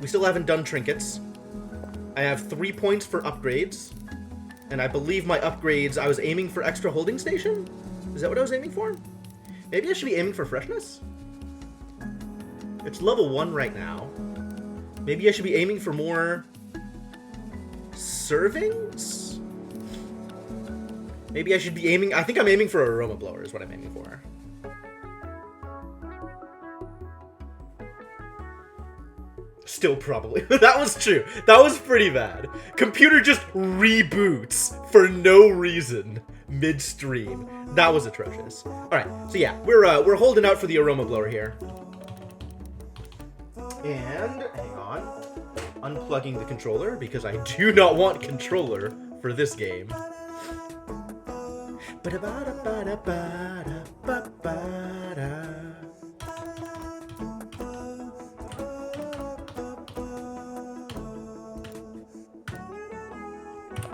We still haven't done trinkets. I have 3 points for upgrades. And I believe my upgrades, I was aiming for extra holding station? Is that what I was aiming for? Maybe I should be aiming for freshness? It's level 1 right now. Maybe I should be aiming for more servings? Maybe I should be aiming... I think I'm aiming for aroma blower is what I'm aiming for. Still probably. That was true. That was pretty bad. Computer just reboots for no reason midstream. That was atrocious. Alright, so yeah, we're holding out for the aroma blower here. And, hang on. Unplugging the controller, because I do not want controller for this game.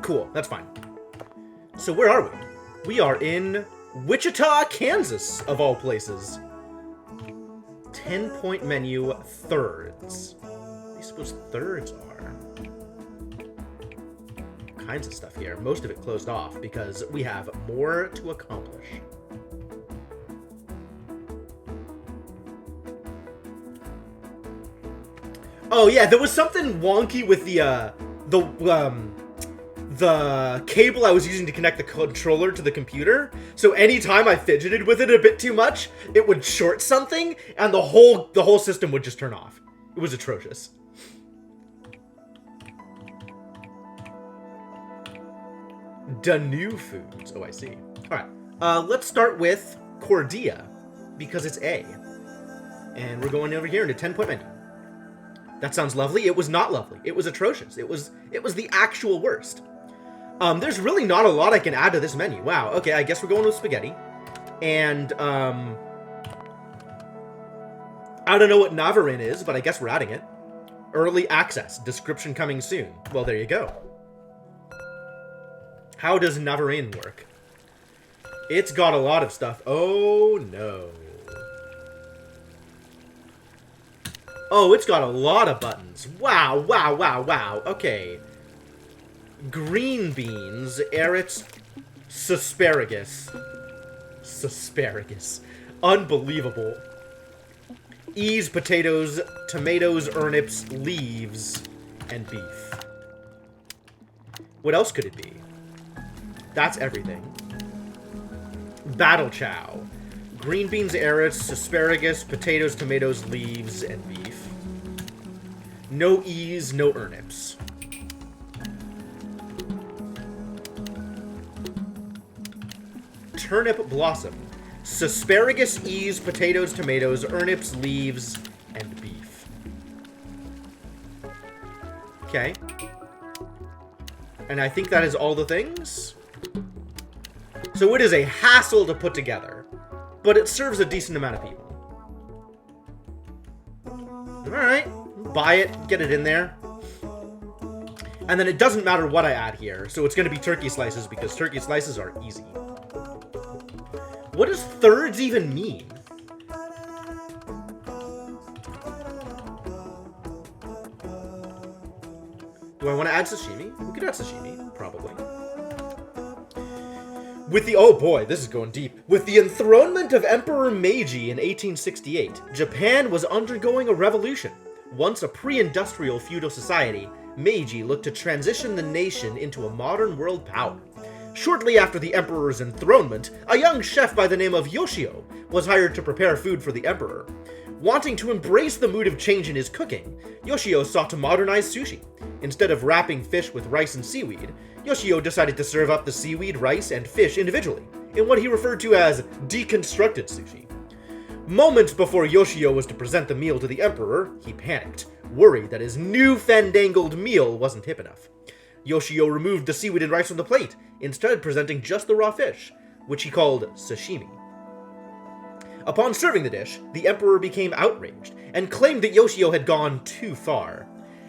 Cool, that's fine. So where are we? We are in Wichita, Kansas, of all places. 10-point menu, thirds. What do you suppose thirds are? All kinds of stuff here. Most of it closed off because we have more to accomplish. Oh yeah, there was something wonky with the cable I was using to connect the controller to the computer. So anytime I fidgeted with it a bit too much, it would short something, and the whole system would just turn off. It was atrocious. Danu Foods. Oh, I see. All right. Let's start with Cordia, because it's A. And we're going over here into 10-point menu. That sounds lovely. It was not lovely. It was atrocious. It was the actual worst. There's really not a lot I can add to this menu. Wow, okay, I guess we're going with spaghetti. And, I don't know what Navarin is, but I guess we're adding it. Early access. Description coming soon. Well, there you go. How does Navarin work? It's got a lot of stuff. Oh, no. Oh, it's got a lot of buttons. Wow, wow, wow, wow. Okay. Green beans, Eretz, Susparagus. Susparagus. Unbelievable. Ease, potatoes, tomatoes, turnips, leaves, and beef. What else could it be? That's everything. Battle chow. Green beans, Eretz, asparagus, potatoes, tomatoes, leaves, and beef. No ease, no turnips. Turnip blossom. Asparagus, ease, potatoes, tomatoes, turnips, leaves, and beef. Okay. And I think that is all the things. So it is a hassle to put together, but it serves a decent amount of people. Alright, buy it, get it in there. And then it doesn't matter what I add here, so it's going to be turkey slices because turkey slices are easy. What does thirds even mean? Do I want to add sashimi? We could add sashimi, probably. With the... Oh boy, this is going deep. With the enthronement of Emperor Meiji in 1868, Japan was undergoing a revolution. Once a pre-industrial feudal society, Meiji looked to transition the nation into a modern world power. Shortly after the emperor's enthronement, a young chef by the name of Yoshio was hired to prepare food for the emperor. Wanting to embrace the mood of change in his cooking, Yoshio sought to modernize sushi. Instead of wrapping fish with rice and seaweed, Yoshio decided to serve up the seaweed, rice, and fish individually, in what he referred to as deconstructed sushi. Moments before Yoshio was to present the meal to the emperor, he panicked, worried that his new fandangled meal wasn't hip enough. Yoshio removed the seaweed and rice from the plate, instead presenting just the raw fish, which he called sashimi. Upon serving the dish, the emperor became outraged, and claimed that Yoshio had gone too far.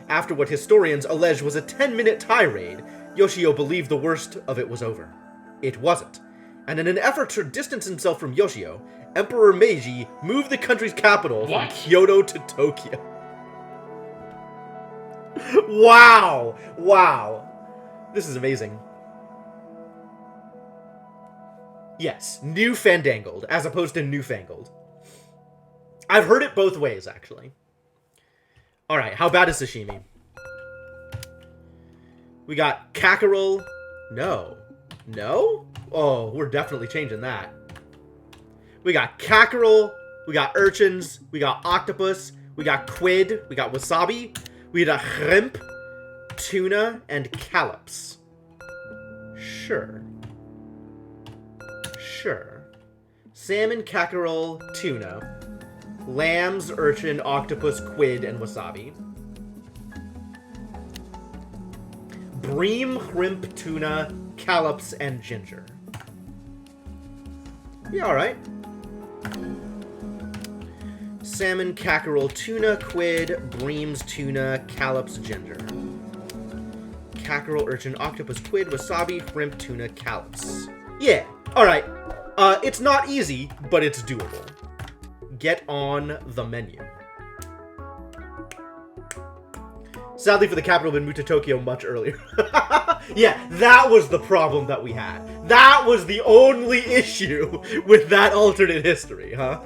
After what historians allege was a 10-minute tirade, Yoshio believed the worst of it was over. It wasn't, and in an effort to distance himself from Yoshio, Emperor Meiji moved the country's capital from Kyoto to Tokyo. Wow! Wow. This is amazing. Yes, new fandangled, as opposed to newfangled. I've heard it both ways, actually. Alright, how bad is sashimi? We got cackerel. No. No? Oh, we're definitely changing that. We got cackerel. We got urchins. We got octopus. We got quid. We got wasabi. We got shrimp, tuna, and callops. Sure. Sure. Salmon, cackerel, tuna. Lambs, urchin, octopus, quid, and wasabi. Bream, shrimp, tuna, callops, and ginger. Yeah, alright. Salmon, cackerel, tuna, quid, breams, tuna, callops, ginger. Cackerel, urchin, octopus, quid, wasabi, shrimp, tuna, callops. Yeah, alright. It's not easy, but it's doable. Get on the menu. Sadly for the capital, been moved to Tokyo much earlier. Yeah, that was the problem that we had. That was the only issue with that alternate history, huh?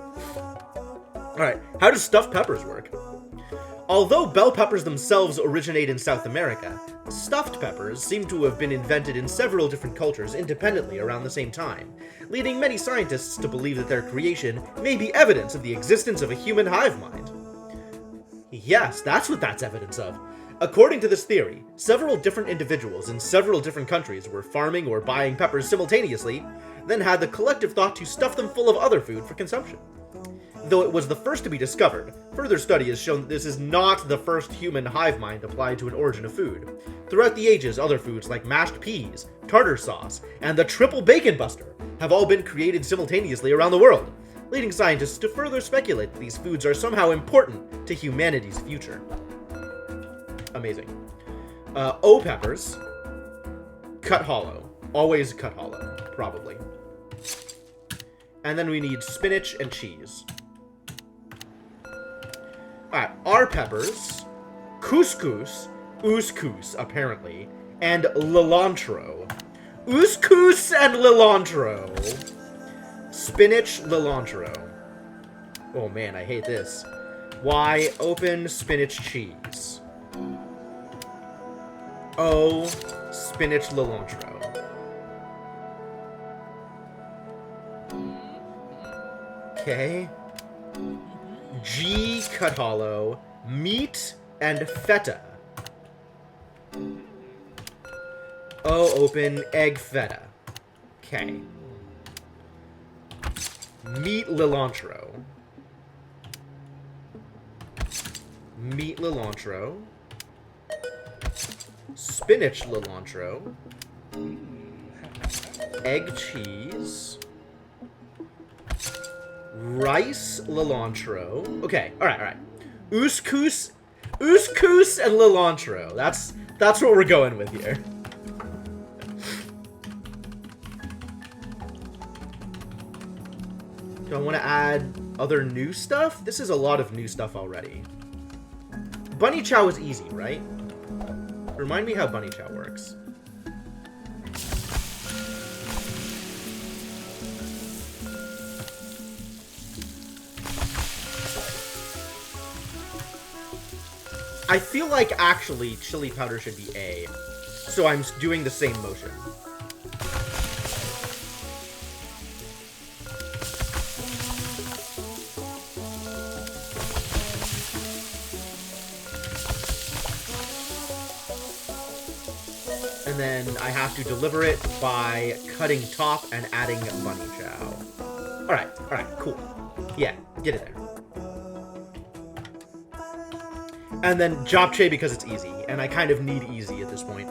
Alright, how does stuffed peppers work? Although bell peppers themselves originate in South America, stuffed peppers seem to have been invented in several different cultures independently around the same time, leading many scientists to believe that their creation may be evidence of the existence of a human hive mind. Yes, that's what that's evidence of. According to this theory, several different individuals in several different countries were farming or buying peppers simultaneously, then had the collective thought to stuff them full of other food for consumption. Though it was the first to be discovered, further study has shown that this is not the first human hive mind applied to an origin of food. Throughout the ages, other foods like mashed peas, tartar sauce, and the triple bacon buster have all been created simultaneously around the world, leading scientists to further speculate that these foods are somehow important to humanity's future. Amazing. O peppers. Cut hollow. Always cut hollow, probably. And then we need spinach and cheese. Alright, R peppers. Couscous. Ouscous, apparently. And cilantro. Ouscous and cilantro. Spinach, cilantro. Oh man, I hate this. Y, open spinach cheese. O, spinach, cilantro. Okay. G, cut hollow. Meat and feta. O, open egg feta. Okay. Meat, cilantro. Meat, cilantro. Spinach, cilantro. Egg cheese. Rice, cilantro. Okay, alright. Ouscous and cilantro. That's what we're going with here. Do I want to add other new stuff? This is a lot of new stuff already. Bunny chow is easy, right? Remind me how bunny chow works. I feel like actually chili powder should be A, so I'm doing the same motion. And then I have to deliver it by cutting top and adding bunny chow. Alright, cool. Yeah, get it there. And then japchae because it's easy, and I kind of need easy at this point.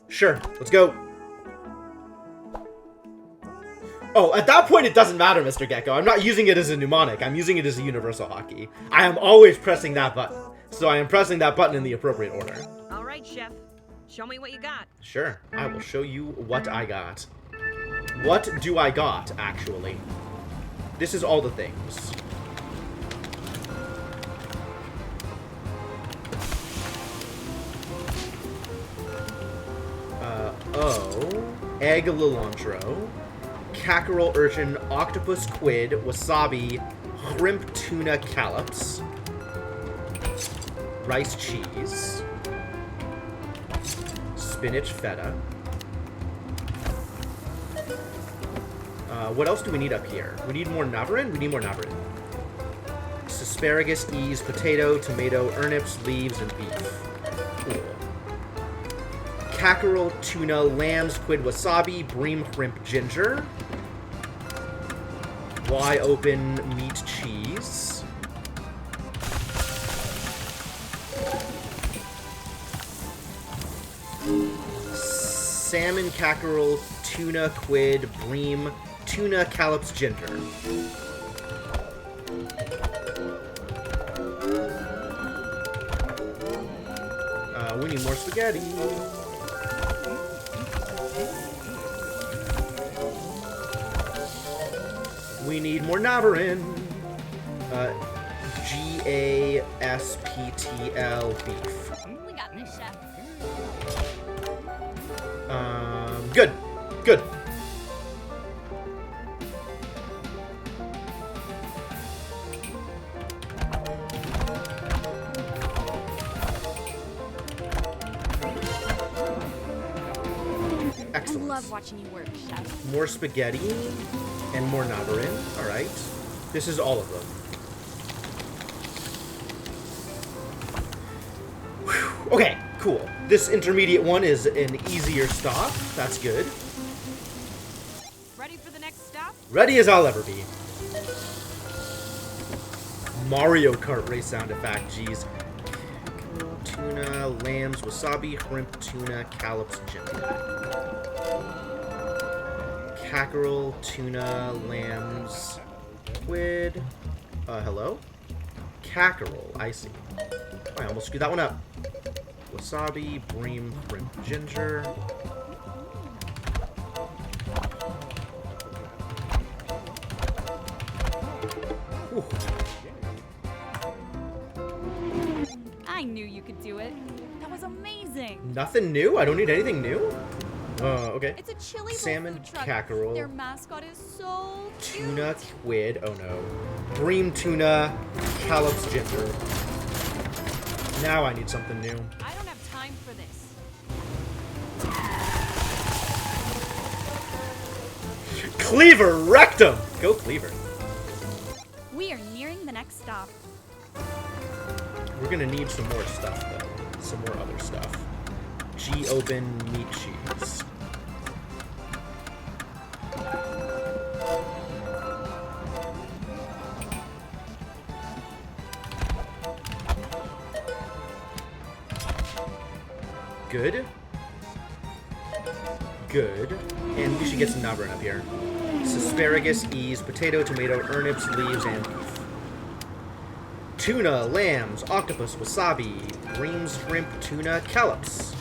Sure, let's go. Oh, at that point it doesn't matter, Mr. Gecko. I'm not using it as a mnemonic, I'm using it as a universal hotkey. I am always pressing that button, so I am pressing that button in the appropriate order. Alright, Chef. Show me what you got. Sure, I will show you what I got. What do I got, actually? This is all the things. egg cilantro, cackerel, urchin, octopus, squid, wasabi, shrimp, tuna, callops, rice cheese, spinach, feta. What else do we need up here? We need more navarin? We need more navarin. Asparagus, ease, potato, tomato, turnips, leaves, and beef. Cool. Cackerel, tuna, lamb, squid, wasabi, bream, shrimp, ginger. Y open, meat, cheese. Salmon, cackerel, tuna, quid, bream, tuna, callops, ginger. We need more spaghetti. We need more navarin. GASPTL beef. We got this, chef. Good. Good. I love watching you work, chef. More spaghetti and more navarin. All right. This is all of them. Whew. Okay, cool. This intermediate one is an easier stop. That's good. Ready for the next stop? Ready as I'll ever be. Mario Kart race sound effect. Jeez. Tuna, lambs, wasabi, shrimp, tuna, callops, ginger. Cackerel, tuna, lambs, squid. Hello? Cackerel, I see. I almost screwed that one up. Wasabi, bream, shrimp, ginger. Whew. I knew you could do it. That was amazing. Nothing new? I don't need anything new? Okay. It's a chili bowl Salmon, food truck. cackerel. Their mascot is so cute. Tuna, squid. Oh no. Bream, tuna, callops, ginger. Now I need something new. I don't have time for this. Cleaver rectum! Go Cleaver. We are nearing the next stop. We're gonna need some more stuff though. Some more other stuff. G open meat cheese. Good. Good. And we should get some navarin up here. Asparagus, ease, potato, tomato, turnips, leaves, and beef. Tuna, lambs, octopus, wasabi, greens, shrimp, tuna, callops.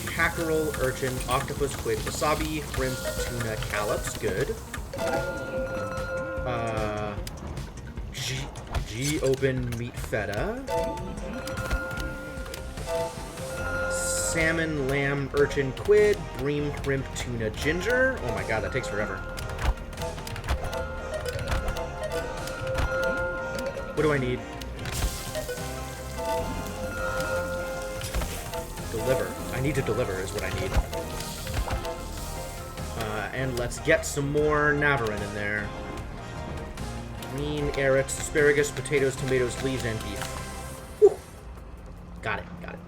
Cackerel, urchin, octopus, squid, wasabi, shrimp, tuna, callops. Good. G open meat feta. Salmon, lamb, urchin, quid, bream, shrimp, tuna, ginger. Oh my god, that takes forever. What do I need? Deliver. I need to deliver is what I need. And let's get some more navarin in there. Green, carrots, asparagus, potatoes, tomatoes, leaves, and beef. Whew. Got it, got it.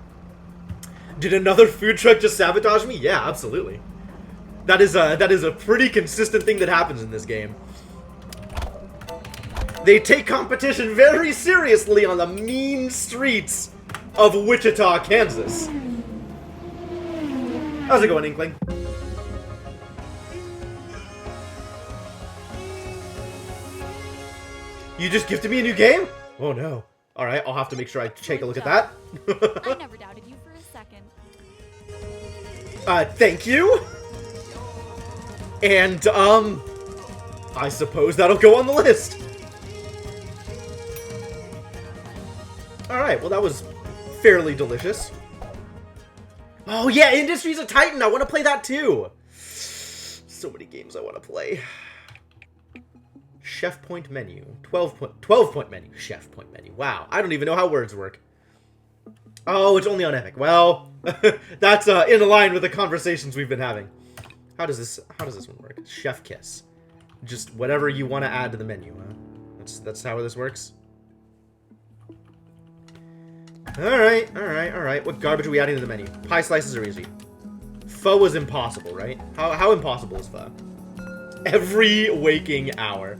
Did another food truck just sabotage me? Yeah, absolutely. That is a pretty consistent thing that happens in this game. They take competition very seriously on the mean streets of Wichita, Kansas. How's it going, Inkling? You just gifted me a new game? Oh no. Alright, I'll have to make sure I take a look at that. I never doubted you for a second. Thank you. And, I suppose that'll go on the list. Alright, well that was fairly delicious. Oh yeah, Industries of Titan! I want to play that too! So many games I want to play. Chef point menu. 12 point menu. Chef point menu. Wow, I don't even know how words work. Oh, it's only on Epic. Well, that's in line with the conversations we've been having. How does this one work? Chef Kiss. Just whatever you want to add to the menu, huh? That's how this works. Alright. What garbage are we adding to the menu? Pie slices are easy. Pho was impossible, right? How impossible is pho? Every waking hour.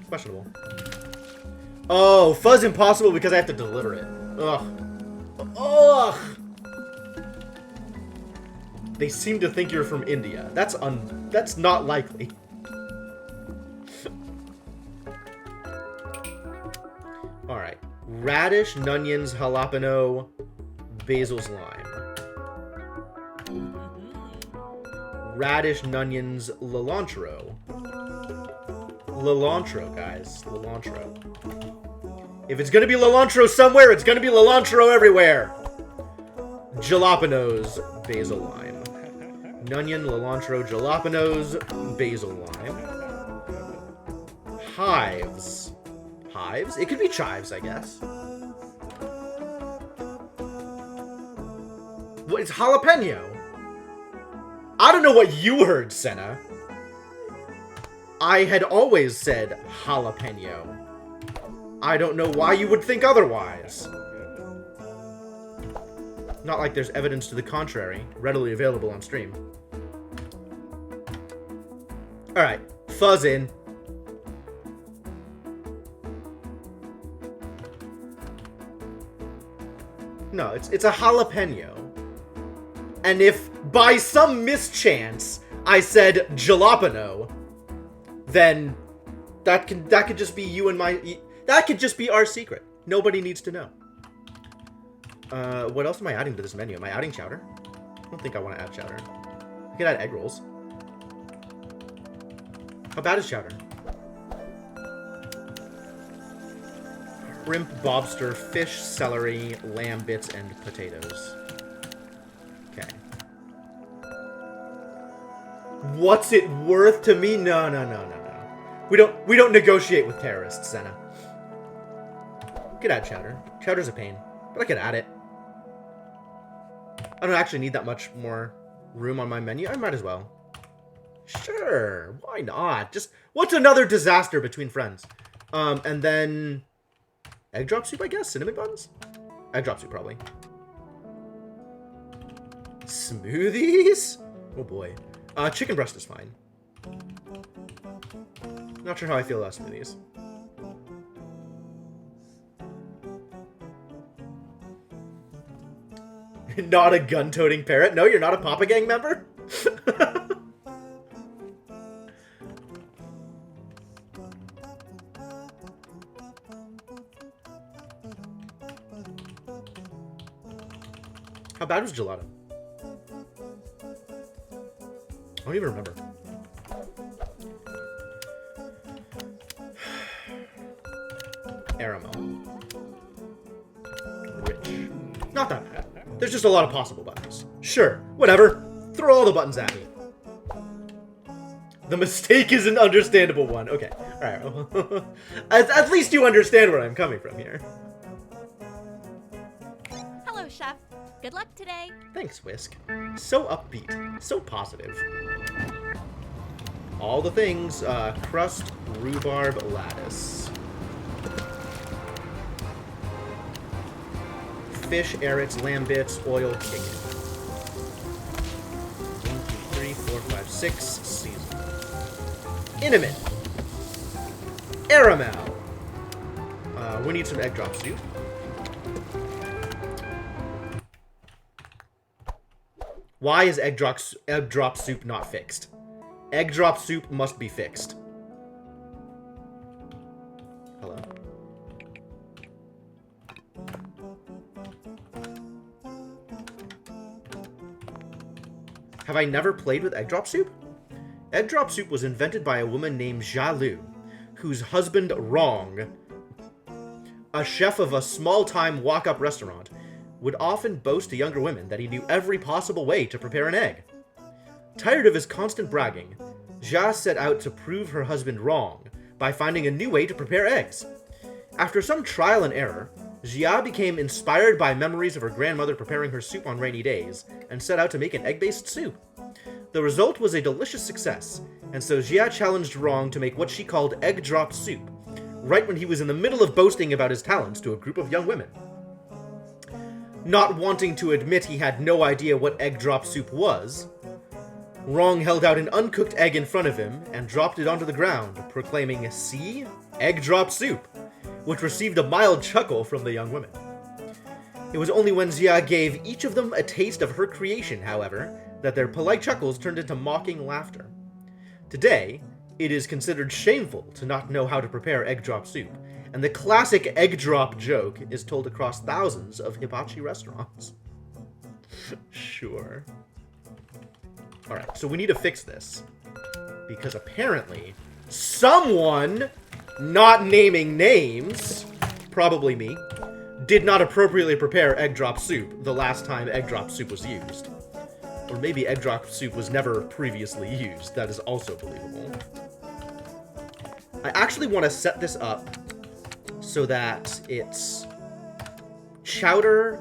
Questionable. Oh, pho's impossible because I have to deliver it. Ugh. Ugh! They seem to think you're from India. That's not likely. Alright. Radish, Nunions, Jalapeno, Basil's Lime. Radish, Nunions, Cilantro. Cilantro, guys. Cilantro. If it's gonna be cilantro somewhere, it's gonna be cilantro everywhere! Jalapenos, Basil Lime. Nunion, cilantro, jalapenos, basil lime. Hives. Hives? It could be chives, I guess. What? It's jalapeno. I don't know what you heard, Senna. I had always said jalapeno. I don't know why you would think otherwise. Not like there's evidence to the contrary, readily available on stream. Alright, fuzz in. No, it's a jalapeno. And if by some mischance I said jalapeno, then that could just be you and my... That could just be our secret. Nobody needs to know. What else am I adding to this menu? Am I adding chowder? I don't think I want to add chowder. I could add egg rolls. How bad is chowder? Shrimp, lobster, fish, celery, lamb bits, and potatoes. Okay. What's it worth to me? No. We don't negotiate with terrorists, Senna. I could add chowder. Chowder's a pain, but I could add it. I don't actually need that much more room on my menu. I might as well. Sure, why not? Just, what's another disaster between friends? And then... egg drop soup, I guess? Cinnamon buns? Egg drop soup, probably. Smoothies? Oh boy. Chicken breast is fine. Not sure how I feel about smoothies. Not a gun-toting parrot? No, you're not a Papa Gang member? How bad was gelato? I don't even remember. Aramel. Rich. Not that bad. There's just a lot of possible buttons. Sure, whatever. Throw all the buttons at me. The mistake is an understandable one. Okay, alright. At least you understand where I'm coming from here. Hello, Chef. Good luck today. Thanks, Whisk. So upbeat. So positive. All the things. Crust, rhubarb, lattice. Fish, arrots, lamb bits, oil, chicken. 1, 2, 3, 4, 5, 6. Season. Intimate. Aramel. We need some egg drop soup. Why is egg drop soup not fixed? Egg drop soup must be fixed. Hello. Have I never played with egg drop soup? Egg drop soup was invented by a woman named Jia Lu, whose husband Rong a chef of a small-time walk-up restaurant, would often boast to younger women that he knew every possible way to prepare an egg. Tired of his constant bragging, Jia set out to prove her husband wrong by finding a new way to prepare eggs. After some trial and error, Jia became inspired by memories of her grandmother preparing her soup on rainy days and set out to make an egg-based soup. The result was a delicious success, and so Jia challenged Rong to make what she called egg drop soup, right when he was in the middle of boasting about his talents to a group of young women. Not wanting to admit he had no idea what egg drop soup was, Rong held out an uncooked egg in front of him and dropped it onto the ground, proclaiming, "See? Egg drop soup," which received a mild chuckle from the young women. It was only when Jia gave each of them a taste of her creation, however, that their polite chuckles turned into mocking laughter. Today, it is considered shameful to not know how to prepare egg drop soup, and the classic egg drop joke is told across thousands of hibachi restaurants. Sure. Alright, so we need to fix this, because apparently someone, not naming names, probably me, did not appropriately prepare egg drop soup the last time egg drop soup was used. Or maybe egg drop soup was never previously used. That is also believable. I actually want to set this up so that it's chowder,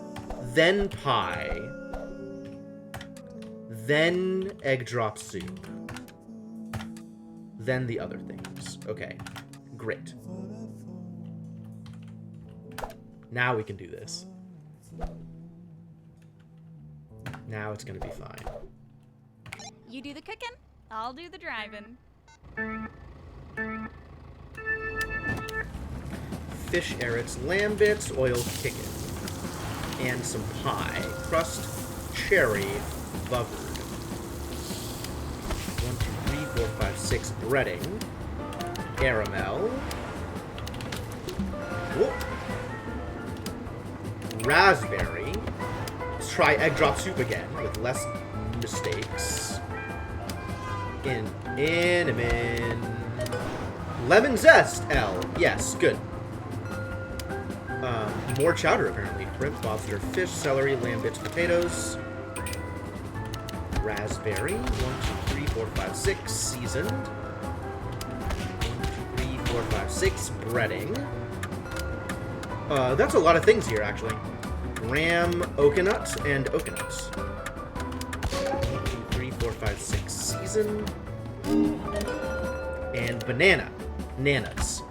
then pie, then egg drop soup, then the other things. Okay, great. Now we can do this. Now it's gonna be fine. You do the cooking, I'll do the driving. Fish arets, lamb bits, oiled chicken, and some pie. Crust, cherry, buttered. 1, 2, 3, 4, 5, 6 breading. Caramel. Whoop. Raspberry. Let's try egg drop soup again with less mistakes. In. Lemon zest, L. Yes, good. More chowder, apparently. Shrimp, lobster, fish, celery, lamb bits, potatoes. Raspberry. 1, 2, 3, 4, 5, 6. Seasoned. 1, 2, 3, 4, 5, 6. Breading. That's a lot of things here, actually. Graham, oakunuts, and oakunuts. 1, 2, 3, 4, 5, 6. Seasoned. And banana. Nanas.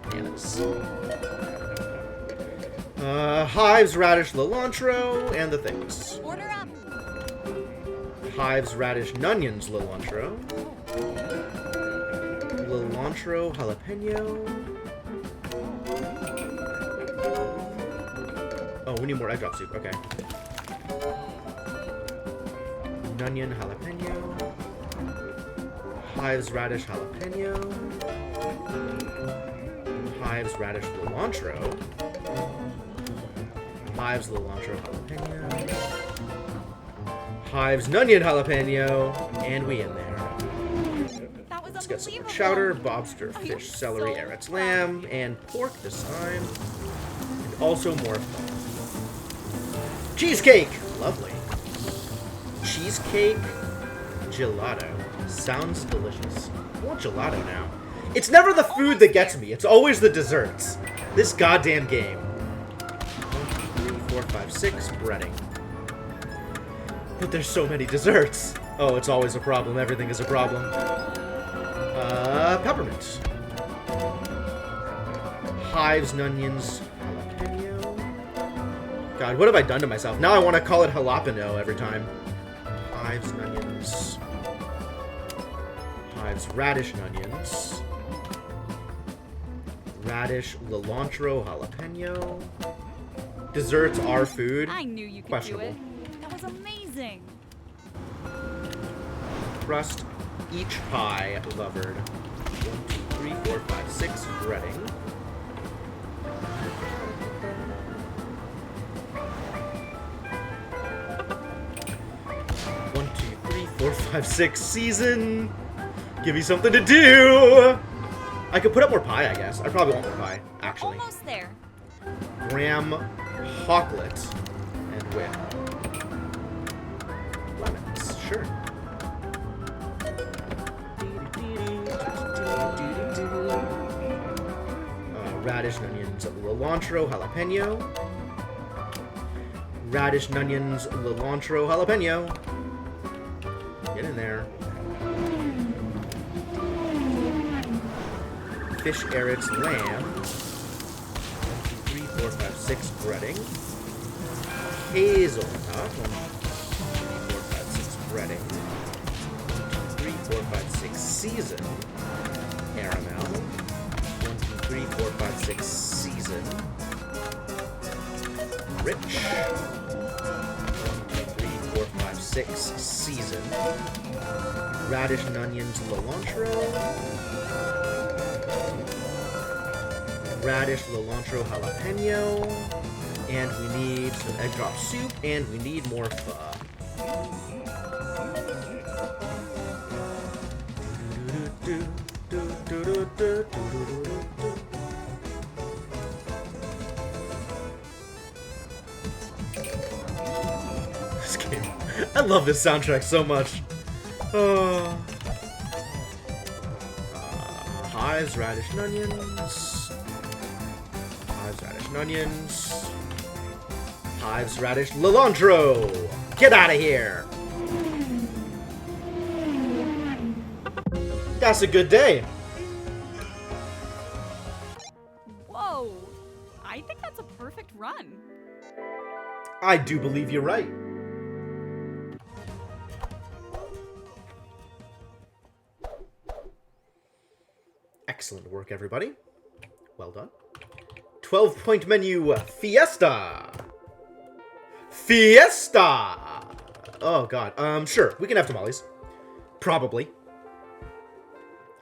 Hives, radish, cilantro, and the things. Order up. Hives, radish, nunions, cilantro. Cilantro, jalapeno. Oh, we need more egg drop soup. Okay. Nunion, jalapeno. Hives, radish, jalapeno. Hives, radish, cilantro. Hives, cilantro, jalapeno. Hives, nunion, jalapeno. And we in there. That was Let's get some unbelievable. chowder, lobster, I am fish, celery, so arets, proud. lamb, and pork this time. And also more cheesecake! Lovely. Cheesecake gelato. Sounds delicious. I want gelato now. It's never the food that gets me. It's always the desserts. This goddamn game. 1, 2, 3, 4, 5, 6. Breading. But there's so many desserts. Oh, it's always a problem. Everything is a problem. Peppermint. Hives, nunions, jalapeno. God, what have I done to myself? Now I want to call it jalapeno every time. Hives, nunions. Hives, radish, nunions. Radish, cilantro, jalapeno. Desserts are food. I knew you could do Questionable. it. That was amazing. Crust, each pie, lovered. 1, 2, 3, 4, 5, 6. Breading. One, 2, 3, 4, 5, 6. Season. Give me something to do. I could put up more pie, I guess. I probably want more pie, actually. Almost there. Graham Hocklet and win. Lemons, sure. Radish, onions, cilantro, jalapeno. Radish, onions, cilantro, jalapeno. Get in there. Fish, carrots, lamb. 1, 2, 3, 4, 5, 6 breading. Hazelnut. 1, 2, 3, 4, 5, 6 breading. 1, 2, 3, 4, 5, 6 seasoned. Caramel. 1, 2, 3, 4, 5, 6 seasoned. Rich. 1, 2, 3, 4, 5, 6 seasoned. Radish and onions, cilantro. Radish, cilantro, jalapeno, and we need some egg drop soup, and we need more pho. This game, I love this soundtrack so much. Hives, radish, and onions. Hives, radish, and onions. Hives, radish, cilantro! Get out of here! That's a good day. Whoa! I think that's a perfect run. I do believe you're right. Excellent work, everybody. Well done. 12-point menu, Fiesta! Fiesta! Oh, God. Sure, we can have tamales. Probably.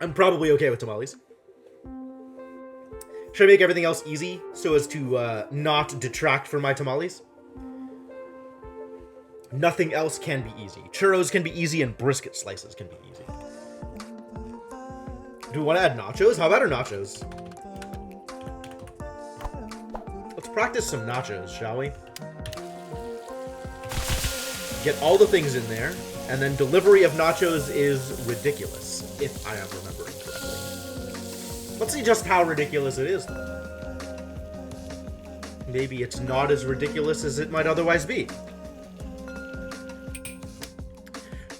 I'm probably okay with tamales. Should I make everything else easy so as to not detract from my tamales? Nothing else can be easy. Churros can be easy and brisket slices can be easy. Do we want to add nachos? How about our nachos? Let's practice some nachos, shall we? Get all the things in there, and then delivery of nachos is ridiculous, if I am remembering correctly. Let's see just how ridiculous it is. Maybe it's not as ridiculous as it might otherwise be.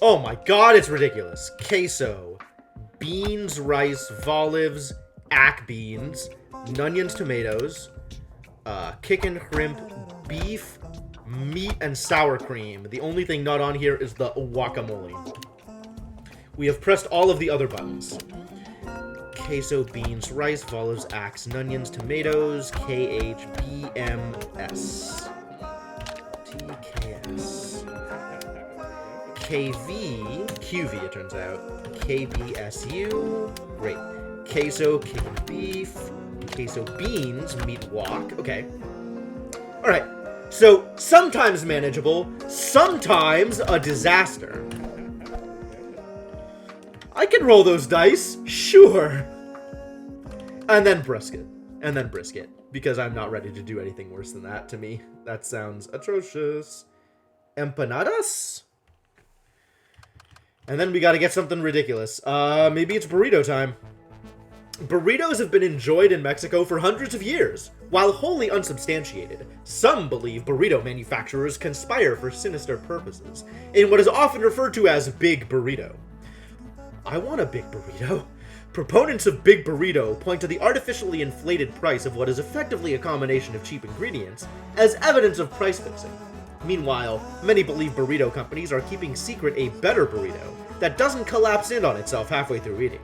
Oh my god, it's ridiculous. Queso, beans, rice, olives, ack beans, onions, tomatoes, chicken, shrimp, beef, meat, and sour cream. The only thing not on here is the guacamole. We have pressed all of the other buttons. Queso, beans, rice, olives, acts, onions, tomatoes, KHBMS. TKS. KV, QV it turns out. KBSU. Great. Queso, chicken, beef. Queso, beans, meat, wok. Okay. Alright. So, sometimes manageable, sometimes a disaster. I can roll those dice, sure. And then brisket. And then brisket. Because I'm not ready to do anything worse than that to me. That sounds atrocious. Empanadas? And then we gotta get something ridiculous. Maybe it's burrito time. Burritos have been enjoyed in Mexico for hundreds of years. While wholly unsubstantiated, some believe burrito manufacturers conspire for sinister purposes, in what is often referred to as Big Burrito. I want a big burrito. Proponents of Big Burrito point to the artificially inflated price of what is effectively a combination of cheap ingredients as evidence of price fixing. Meanwhile, many believe burrito companies are keeping secret a better burrito that doesn't collapse in on itself halfway through eating.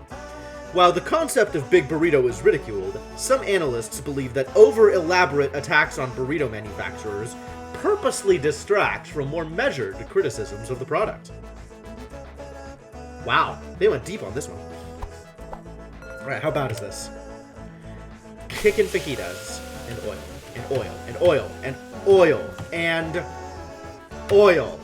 While the concept of Big Burrito is ridiculed, some analysts believe that over-elaborate attacks on burrito manufacturers purposely distract from more measured criticisms of the product. Wow, they went deep on this one. Alright, how bad is this? Chicken fajitas, and oil, and oil, and oil, and oil, and oil.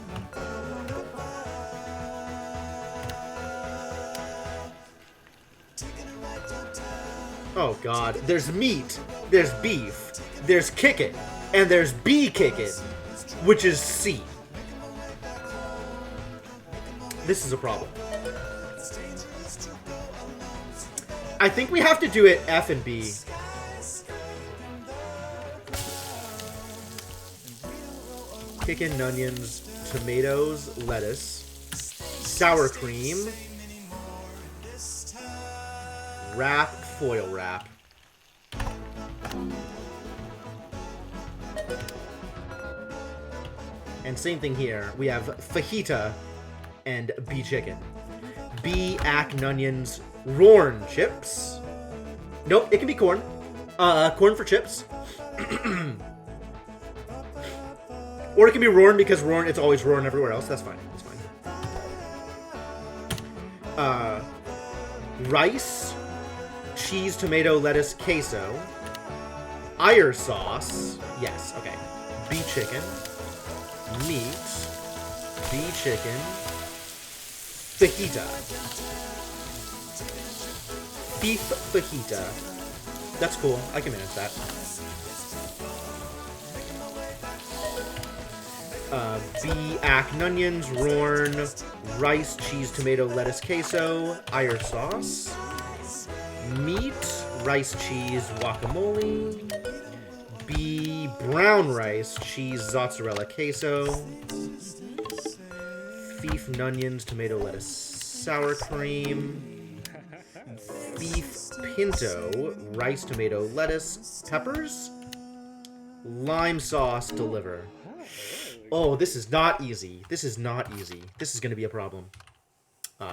Oh god, there's meat, there's beef, there's kick it, and there's B kick it, which is C. This is a problem. I think we have to do it F and B. Chicken, onions, tomatoes, lettuce, sour cream, wrap, foil wrap. And same thing here. We have fajita and B chicken. B, ack, onions, Rorn chips. Nope, it can be corn. Corn for chips. Or it can be Rorn because Rorn, it's always Rorn everywhere else. That's fine. That's fine. Rice, cheese, tomato, lettuce, queso. Eyre sauce. Yes, okay. B chicken. Meat. B chicken. Fajita. Beef fajita. That's cool. I can manage that. B, ack, onions, Rorn, rice, cheese, tomato, lettuce, queso, Eyre sauce, meat, rice, cheese, guacamole, B, brown rice, cheese, mozzarella, queso, beef, onions, tomato, lettuce, sour cream, beef pinto, rice, tomato, lettuce, peppers, lime sauce, deliver. Oh, this is not easy. This is not easy. This is going to be a problem.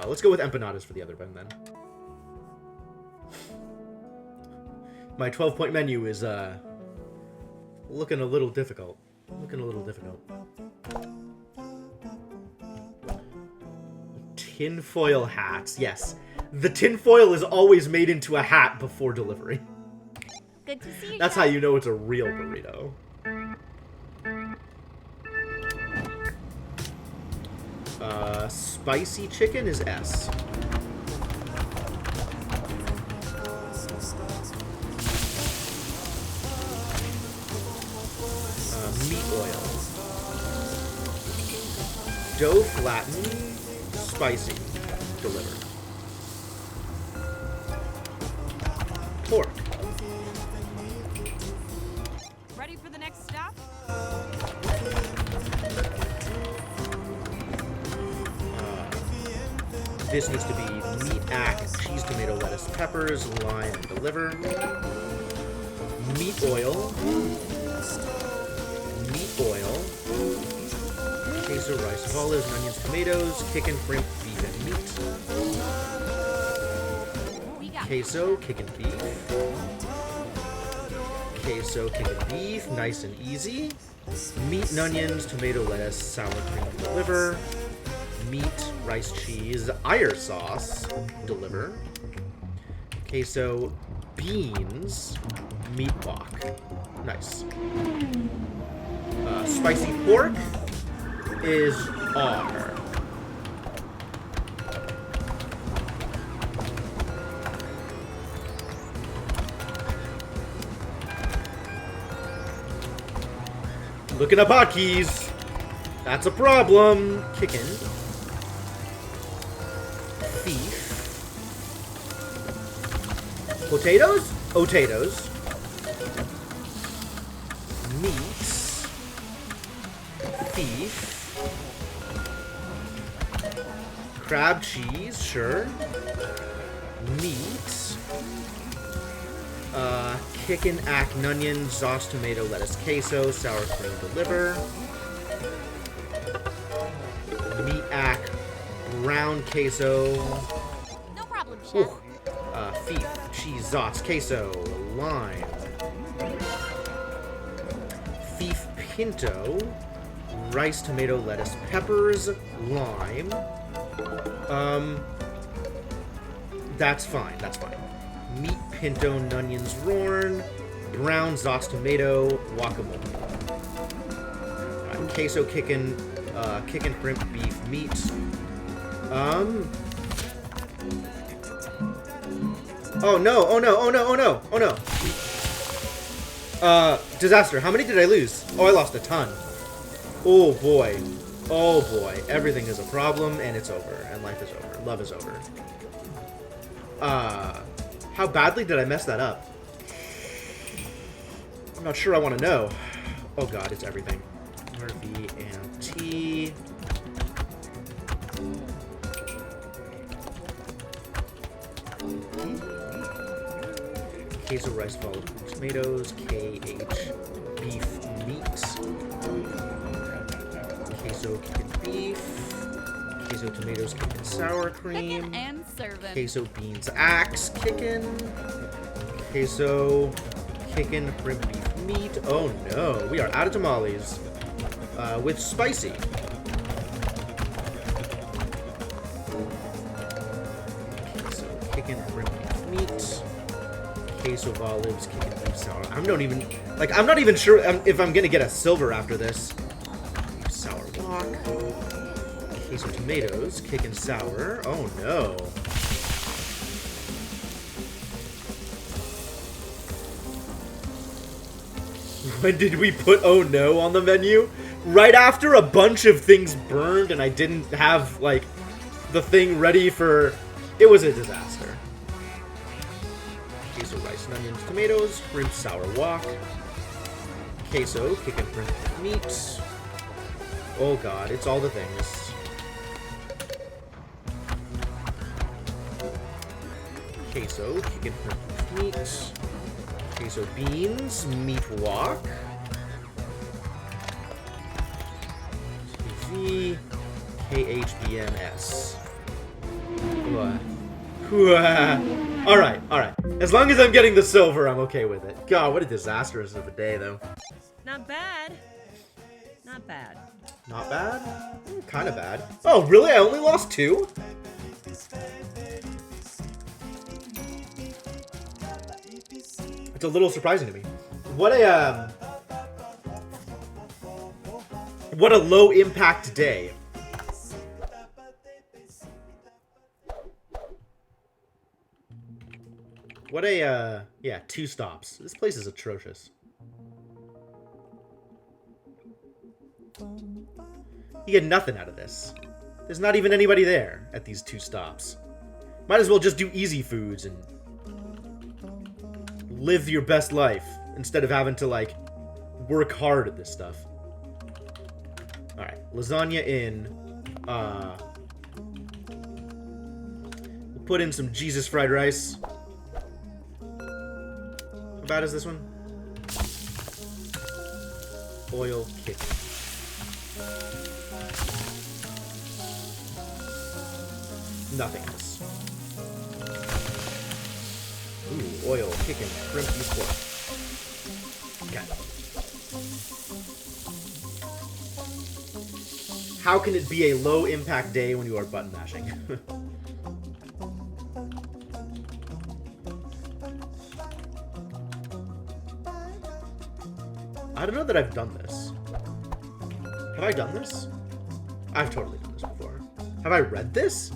Let's go with empanadas for the other one, then. My 12-point menu is, looking a little difficult. Tinfoil hats. Yes. The tinfoil is always made into a hat before delivery. Good to see you. That's how you know it's a real burrito. Spicy chicken is S. Meat oil. Dough flatten. Spicy. Deliver. Pork. Ready for the next stop? This needs to be meat, ack, cheese, tomato, lettuce, peppers, lime, and deliver. Meat oil. Meat oil. Queso, rice, olives, onions, tomatoes, chicken, shrimp, beef, and meat. Queso, chicken, beef. Queso, chicken, beef, nice and easy. Meat and onions, tomato, lettuce, sour cream, deliver. Meat, rice, cheese, Eyre sauce, deliver. Queso, beans, meat wok. Nice. Spicy pork is R. Looking up hotkeys. That's a problem. Chicken. Beef. Potatoes? Potatoes. Meat. Beef. Crab cheese, sure. Meat. Chicken, ack, onion, sauce, tomato, lettuce, queso, sour cream, deliver. Meat, ack, brown queso. No problem, chef. Beef, cheese, sauce, queso, lime. Beef pinto, rice, tomato, lettuce, peppers, lime. That's fine, that's fine. Meat, pinto, onions, Rorn, brown, sauce, tomato, guacamole. Queso, chicken, shrimp, beef, meat. Oh no, oh no, oh no, oh no, oh no. Disaster. How many did I lose? Oh, I lost a ton. Oh, boy. Oh, boy. Everything is a problem, and it's over. And life is over. Love is over. How badly did I mess that up? I'm not sure I want to know. Oh, God, it's everything. RV and T. Queso rice followed with tomatoes, KH beef meat, queso chicken beef, queso tomatoes chicken sour cream, Cooking and serving. queso beans axe kicking, queso chicken shrimp beef meat. Oh no, we are out of tamales with spicy. Queso chicken shrimp beef meat. Queso of olives, chicken beef sour. I'm not even sure if I'm gonna get a silver after this. Beef sour wok. Queso tomatoes, chicken sour. Oh no. When did we put oh no on the menu? Right after a bunch of things burned and I didn't have, like, the thing ready for... It was a disaster. Queso rice and onions, tomatoes, shrimp sour wok, queso, chicken shrimp meat. Oh god, it's all the things. Queso, chicken shrimp meat, queso beans, meat wok, TV, KHBMS. Alright. As long as I'm getting the silver, I'm okay with it. God, what a disastrous of a day, though. Not bad. Not bad. Not bad? Kind of bad. Oh, really? I only lost 2? It's a little surprising to me. What a low impact day. What a, yeah, 2 stops. This place is atrocious. You get nothing out of this. There's not even anybody there at these 2 stops. Might as well just do easy foods and live your best life instead of having to, like, work hard at this stuff. Alright, lasagna in. We'll put in some Jesus fried rice. How bad is this one? Oil kick. Nothing else. Ooh, oil, chicken, shrimp, and pork. Okay. How can it be a low impact day when you are button mashing? I don't know that I've done this. Have I done this? I've totally done this before. Have I read this?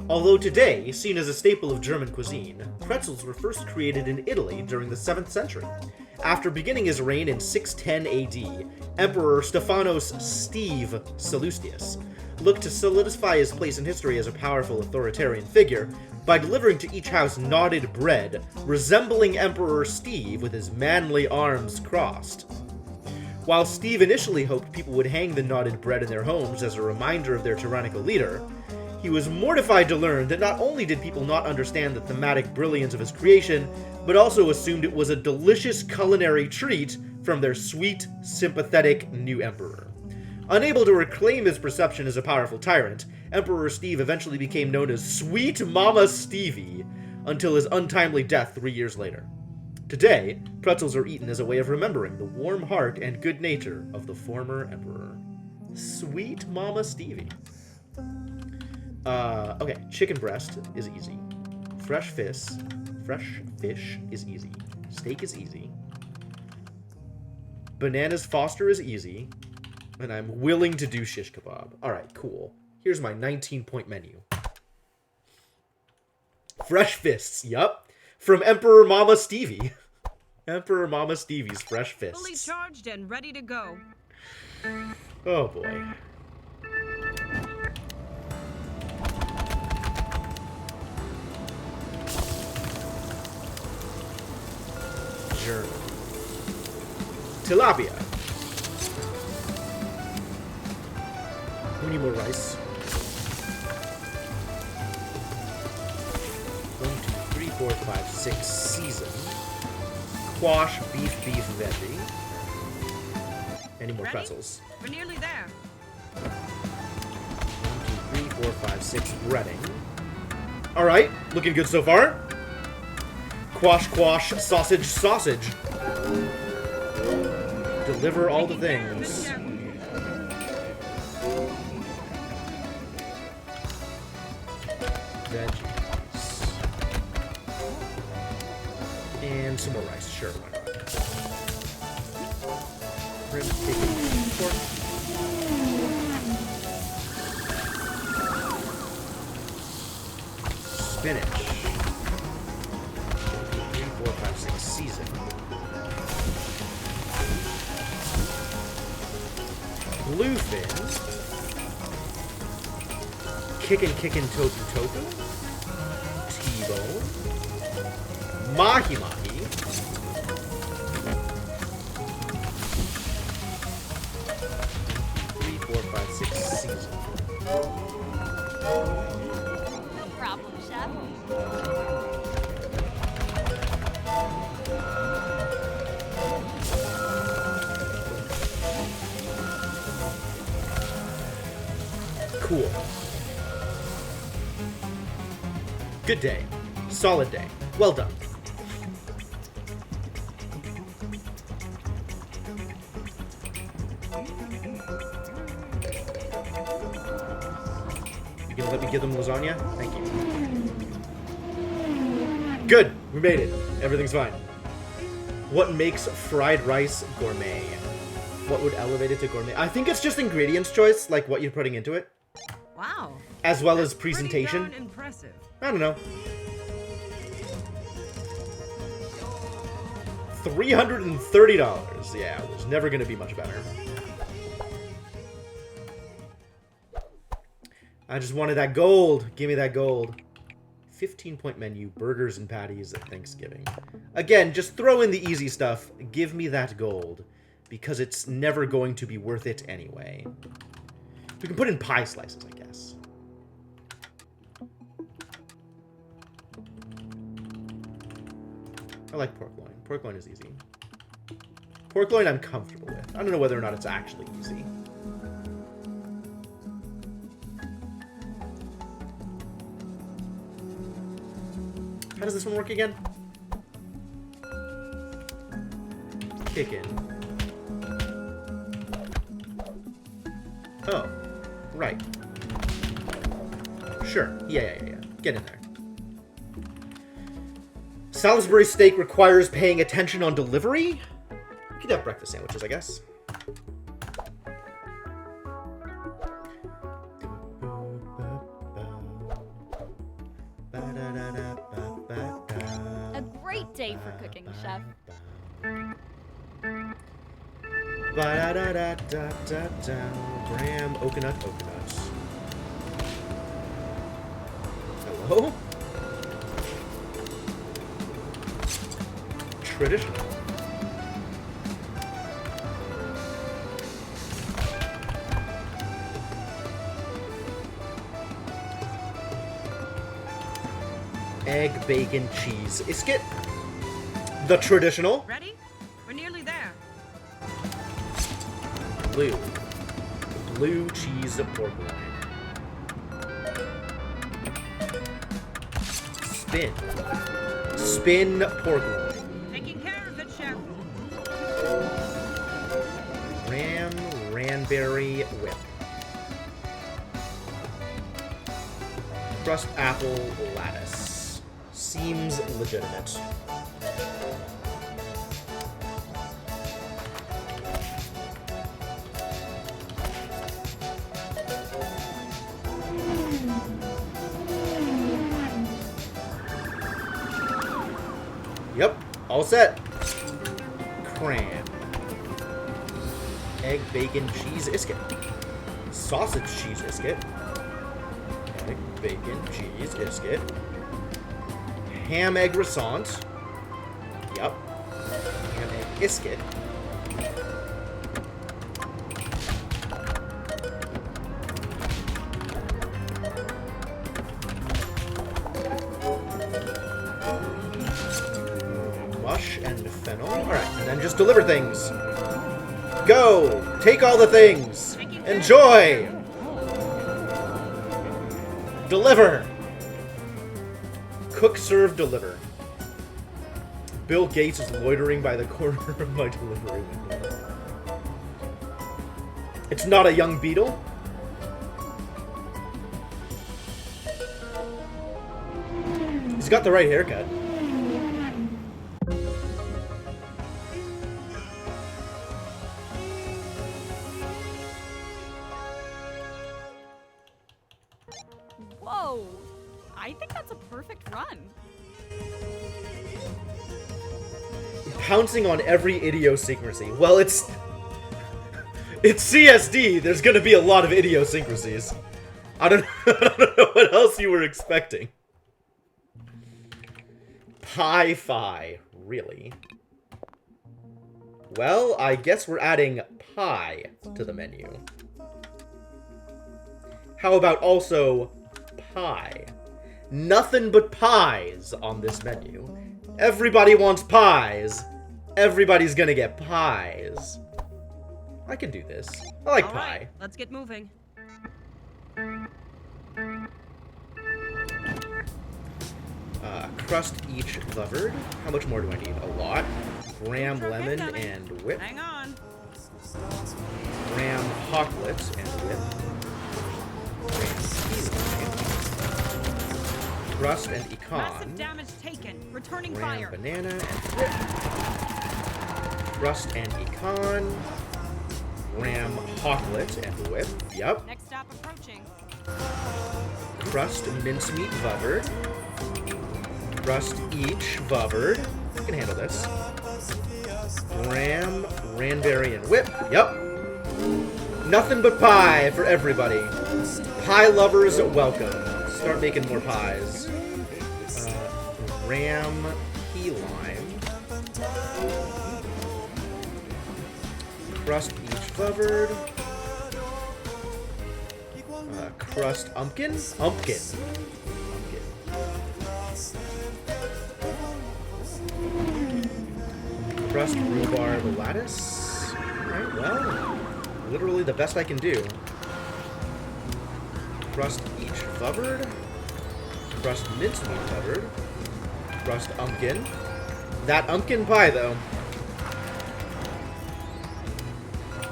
Although today, seen as a staple of German cuisine, pretzels were first created in Italy during the 7th century. After beginning his reign in 610 AD, Emperor Stephanos Steve Sallustius looked to solidify his place in history as a powerful authoritarian figure by delivering to each house knotted bread, resembling Emperor Steve with his manly arms crossed. While Steve initially hoped people would hang the knotted bread in their homes as a reminder of their tyrannical leader, he was mortified to learn that not only did people not understand the thematic brilliance of his creation, but also assumed it was a delicious culinary treat from their sweet, sympathetic new emperor. Unable to reclaim his perception as a powerful tyrant, Emperor Steve eventually became known as Sweet Mama Stevie until his untimely death 3 years later. Today, pretzels are eaten as a way of remembering the warm heart and good nature of the former emperor. Sweet Mama Stevie. Okay, chicken breast is easy. Fresh fish is easy. Steak is easy. Bananas Foster is easy. And I'm willing to do shish kebab. Alright, cool. Here's my 19-point menu. Fresh fists, yup. From Emperor Mama Stevie. Emperor Mama Stevie's fresh Fully fists. charged and ready to go. Oh boy. Journal. Tilapia. We need more rice. 1, 2, 3, 4, 5, 6. Season. Quash beef veggie. Any more Ready? pretzels? We're nearly there. 1, 2, 3, 4, 5, 6. Breading. Alright, looking good so far. Quash, sausage. Deliver all the Taking care of it, things. Chef. Veggies. And some more rice, sure, why not? Rib, bacon, pork. Spinach. 1, 2, 3, 4, 5, 6. Season. Bluefin. Kickin' tofu. T-bone. Mahi. 3, 4, 5, 6. Season. No problem, Chef. Cool. Good day. Solid day. Well done. You gonna let me give them lasagna? Thank you. Good! We made it. Everything's fine. What makes fried rice gourmet? What would elevate it to gourmet? I think it's just ingredients choice, like what you're putting into it, Wow. as well as That's pretty presentation. darn impressive. I don't know. $330. Yeah, it was never gonna be much better. I just wanted that gold. Give me that gold. 15-point menu, burgers and patties at Thanksgiving. Again, just throw in the easy stuff. Give me that gold. Because it's never going to be worth it anyway. We can put in pie slices, I guess. I like pork loin. Pork loin is easy. Pork loin I'm comfortable with. I don't know whether or not it's actually easy. How does this one work again? Chicken. Oh, right. Sure. Yeah. Get in there. Salisbury steak requires paying attention on delivery? We could have breakfast sandwiches, I guess. A great day for cooking, Chef. Graham, Oakanut. Hello? Traditional. Egg, bacon, cheese. Iskit. The traditional. Ready? We're nearly there. Blue cheese pork loin. Spin pork loin. Taking care of it, Chef. Ranberry whip. Crust apple lattice. Seems legitimate. Yep, all set. cram. Egg, bacon, cheese, isket. Sausage cheese isket. Egg, bacon, cheese, isket. Ham, egg, croissant. Yup. Ham, egg, isket. Mush and fennel. Alright, and then just deliver things. Go! Take all the things! Enjoy! Deliver! Cook, serve, deliver. Bill Gates is loitering by the corner of my delivery window. It's not a young beetle? He's got the right haircut. Whoa! I think that's a perfect run. Pouncing on every idiosyncrasy. Well, it's CSD. There's gonna be a lot of idiosyncrasies. I don't know what else you were expecting. Pie-fi. Really? Well, I guess we're adding pie to the menu. How about also pie? Nothing but pies on this menu. Everybody wants pies. Everybody's gonna get pies. I can do this. I like All pie. right, let's get moving. Crust each covered. How much more do I need? A lot. Graham Truck lemon incoming. and whip. Hang on. Graham hocklets and whip. Graham key lime. Crust and Massive pecan. damage taken. Returning Graham fire. banana and whip. Crust and pecan. Graham hocklet and whip. Yep. Next stop approaching. Crust mincemeat vubbered. Crust each vubbered. I can handle this. Graham, ranberry, and whip. Yep. Nothing but pie for everybody. Pie lovers, welcome. Start making more pies. Graham, key lime. Crust each vubbered. Crust umpkin? Umpkin. Crust rhubarb lattice. Alright, well, literally the best I can do. Crust each vubbered. Crust mincemeat vubbered. Crust umpkin. That umpkin pie, though.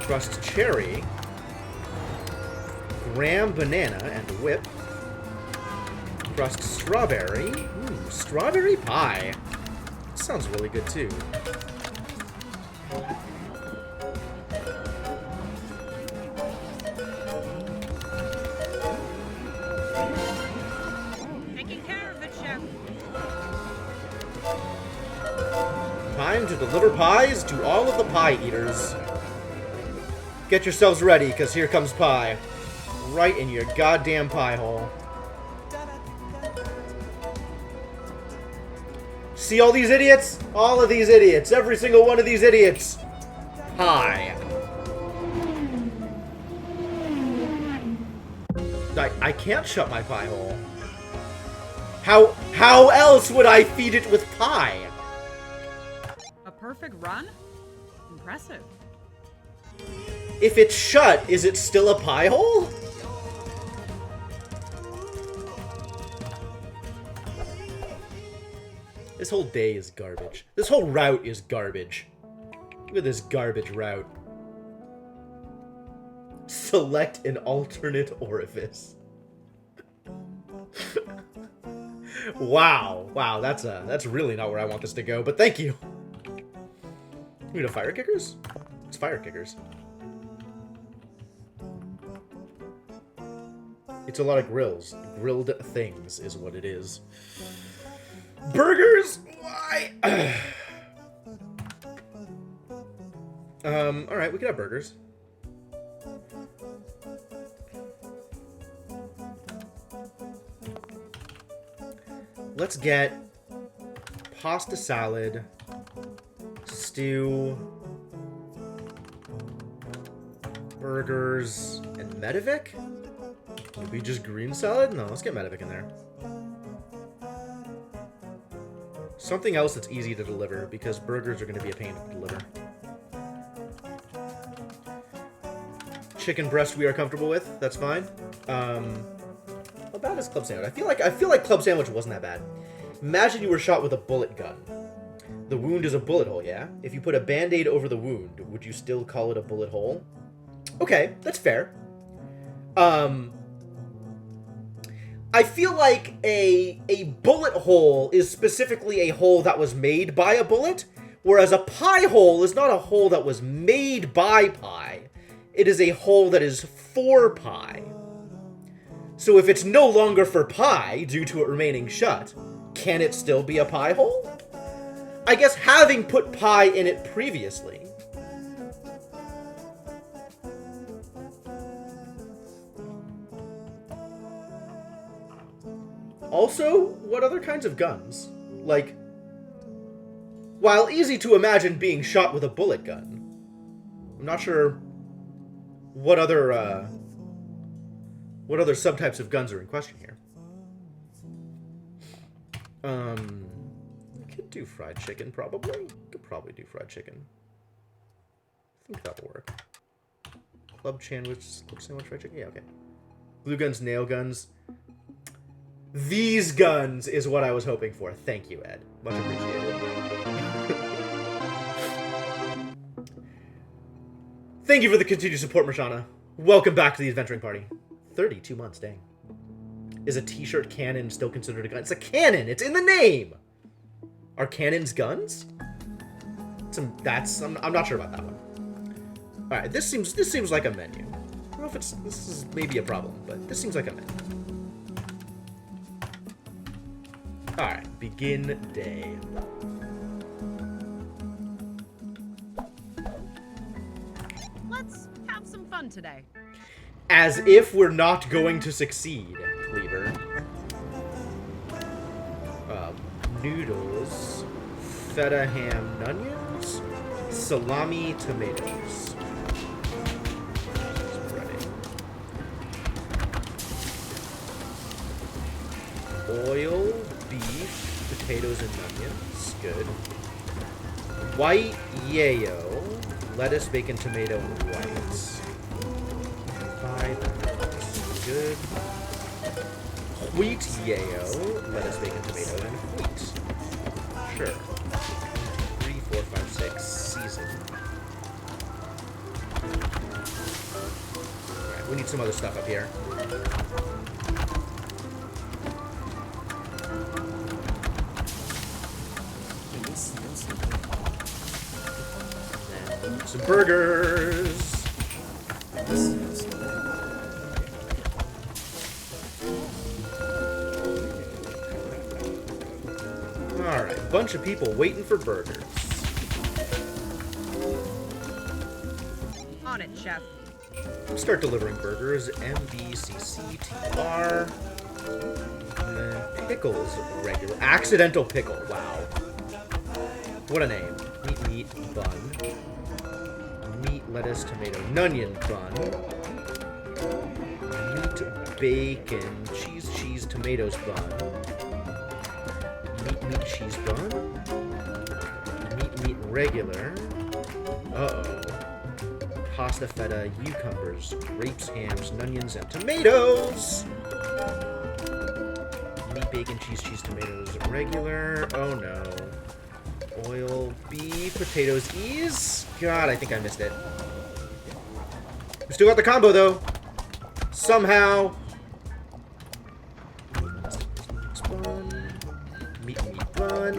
Crust cherry. Graham banana and whip. Crust strawberry. Ooh, strawberry pie. Sounds really good, too. Taking care of it, Chef. Time to deliver pies to all of the pie eaters. Get yourselves ready, because here comes pie. Right in your goddamn pie hole. See all these idiots? All of these idiots. Every single one of these idiots. Pie. I can't shut my pie hole. How else would I feed it with pie? A perfect run? Impressive. If it's shut, is it still a pie hole? This whole day is garbage. This whole route is garbage. Look at this garbage route. Select an alternate orifice. Wow. Wow, that's really not where I want this to go, but thank you. We have fire kickers? It's fire kickers. It's a lot of grills. Grilled things is what it is. Burgers? Why? Alright, we could have burgers. Let's get pasta salad, stew, burgers, and Medivic? Maybe just green salad? No, let's get Medivic in there. Something else that's easy to deliver, because burgers are going to be a pain to deliver. Chicken breast we are comfortable with. That's fine. How bad is club sandwich? I feel like club sandwich wasn't that bad. Imagine you were shot with a bullet gun. The wound is a bullet hole, yeah? If you put a band-aid over the wound, would you still call it a bullet hole? Okay, that's fair. I feel like a bullet hole is specifically a hole that was made by a bullet, whereas a pie hole is not a hole that was made by pie. It is a hole that is for pie. So if it's no longer for pie due to it remaining shut, can it still be a pie hole? I guess having put pie in it previously. Also, what other kinds of guns? Like, while easy to imagine being shot with a bullet gun, I'm not sure what other subtypes of guns are in question here. We could do fried chicken, probably. Could probably do fried chicken. I think that'll work. Club sandwich, fried chicken? Yeah, okay. Glue guns, nail guns. These guns is what I was hoping for. Thank you, Ed. Much appreciated. Thank you for the continued support, Marshana. Welcome back to the adventuring party. 32 months, dang. Is a t-shirt cannon still considered a gun? It's a cannon! It's in the name! Are cannons guns? I'm not sure about that one. Alright, this seems like a menu. I don't know if this is maybe a problem, but this seems like a menu. Alright, begin day. Let's have some fun today. As if we're not going to succeed, Cleaver. Noodles, feta ham onions, salami tomatoes. Spreading. Oil, beef, potatoes and onions. Good. White yayo, lettuce, bacon, tomato, and whites. 5 minutes. Good. Wheat yayo, lettuce, bacon, tomato, and wheat. Sure. 3, 4, 5, 6. Season. Alright, we need some other stuff up here. And some burgers. Alright, bunch of people waiting for burgers. On it, chef. Start delivering burgers. MBCCTR. And then pickles regular. Accidental pickle. Wow. What a name. Meat, bun. Meat, lettuce, tomato, onion, bun. Meat, bacon, cheese, tomatoes, bun. Meat, cheese, bun. Meat, regular. Uh-oh. Pasta, feta, cucumbers, grapes, hams, onions, and tomatoes! Meat, bacon, cheese, tomatoes, regular. Oh no. Oil, beef, potatoes, ease. God, I think I missed it. We still got the combo, though. Somehow. Meat, bun.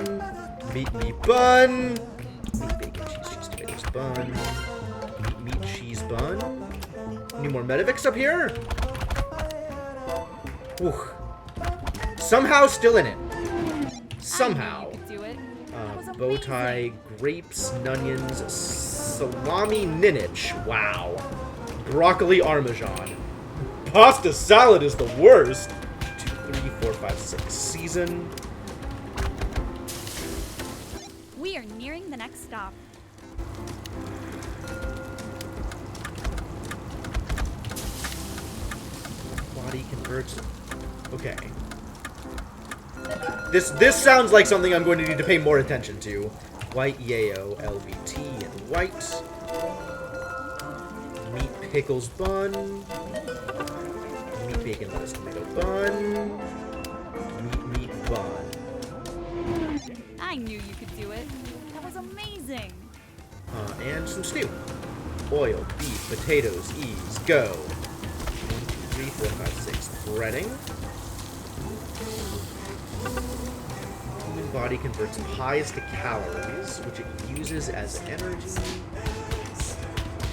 Meat, bun. Meat, bacon, cheese, tomatoes, bun. Meat, cheese, bun. Any more Medivics up here? Whew. Somehow still in it. Somehow. I knew you could do it. That was Bow amazing. tie, grapes, onions, salami ninich. Wow. Broccoli Parmesan. Pasta salad is the worst. 2, 3, 4, 5, 6. Season. We are nearing the next stop. Body converts. Okay. This sounds like something I'm going to need to pay more attention to. White yayo, LVT, and white. Meat pickles bun. Meat bacon lettuce tomato bun. Meat bun. I knew you could do it. That was amazing. And some stew. Oil, beef, potatoes, ease, go. 1, 2, 3, 4, 5, 6. Breading. Human body converts pies to calories, which it uses as energy.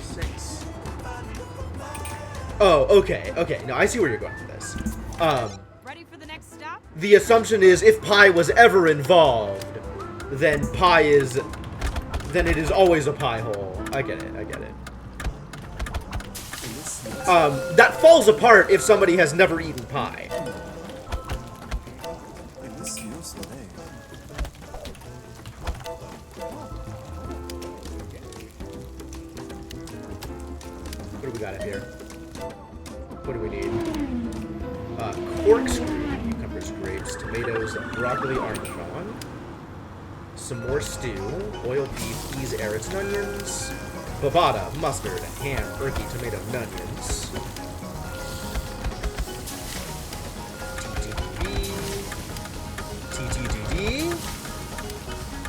6. Oh, okay. No, I see where you're going with this. Ready for the next stop? The assumption is if pie was ever involved, then it is always a pie hole. I get it. That falls apart if somebody has never eaten pie. What do we got here? What do we need? Corkscrew, cucumbers, grapes, tomatoes, broccoli Parmesan. Some more stew, oil beef, peas, carrots, and onions. Bavada, mustard, ham, turkey, tomato, and onions. TTD.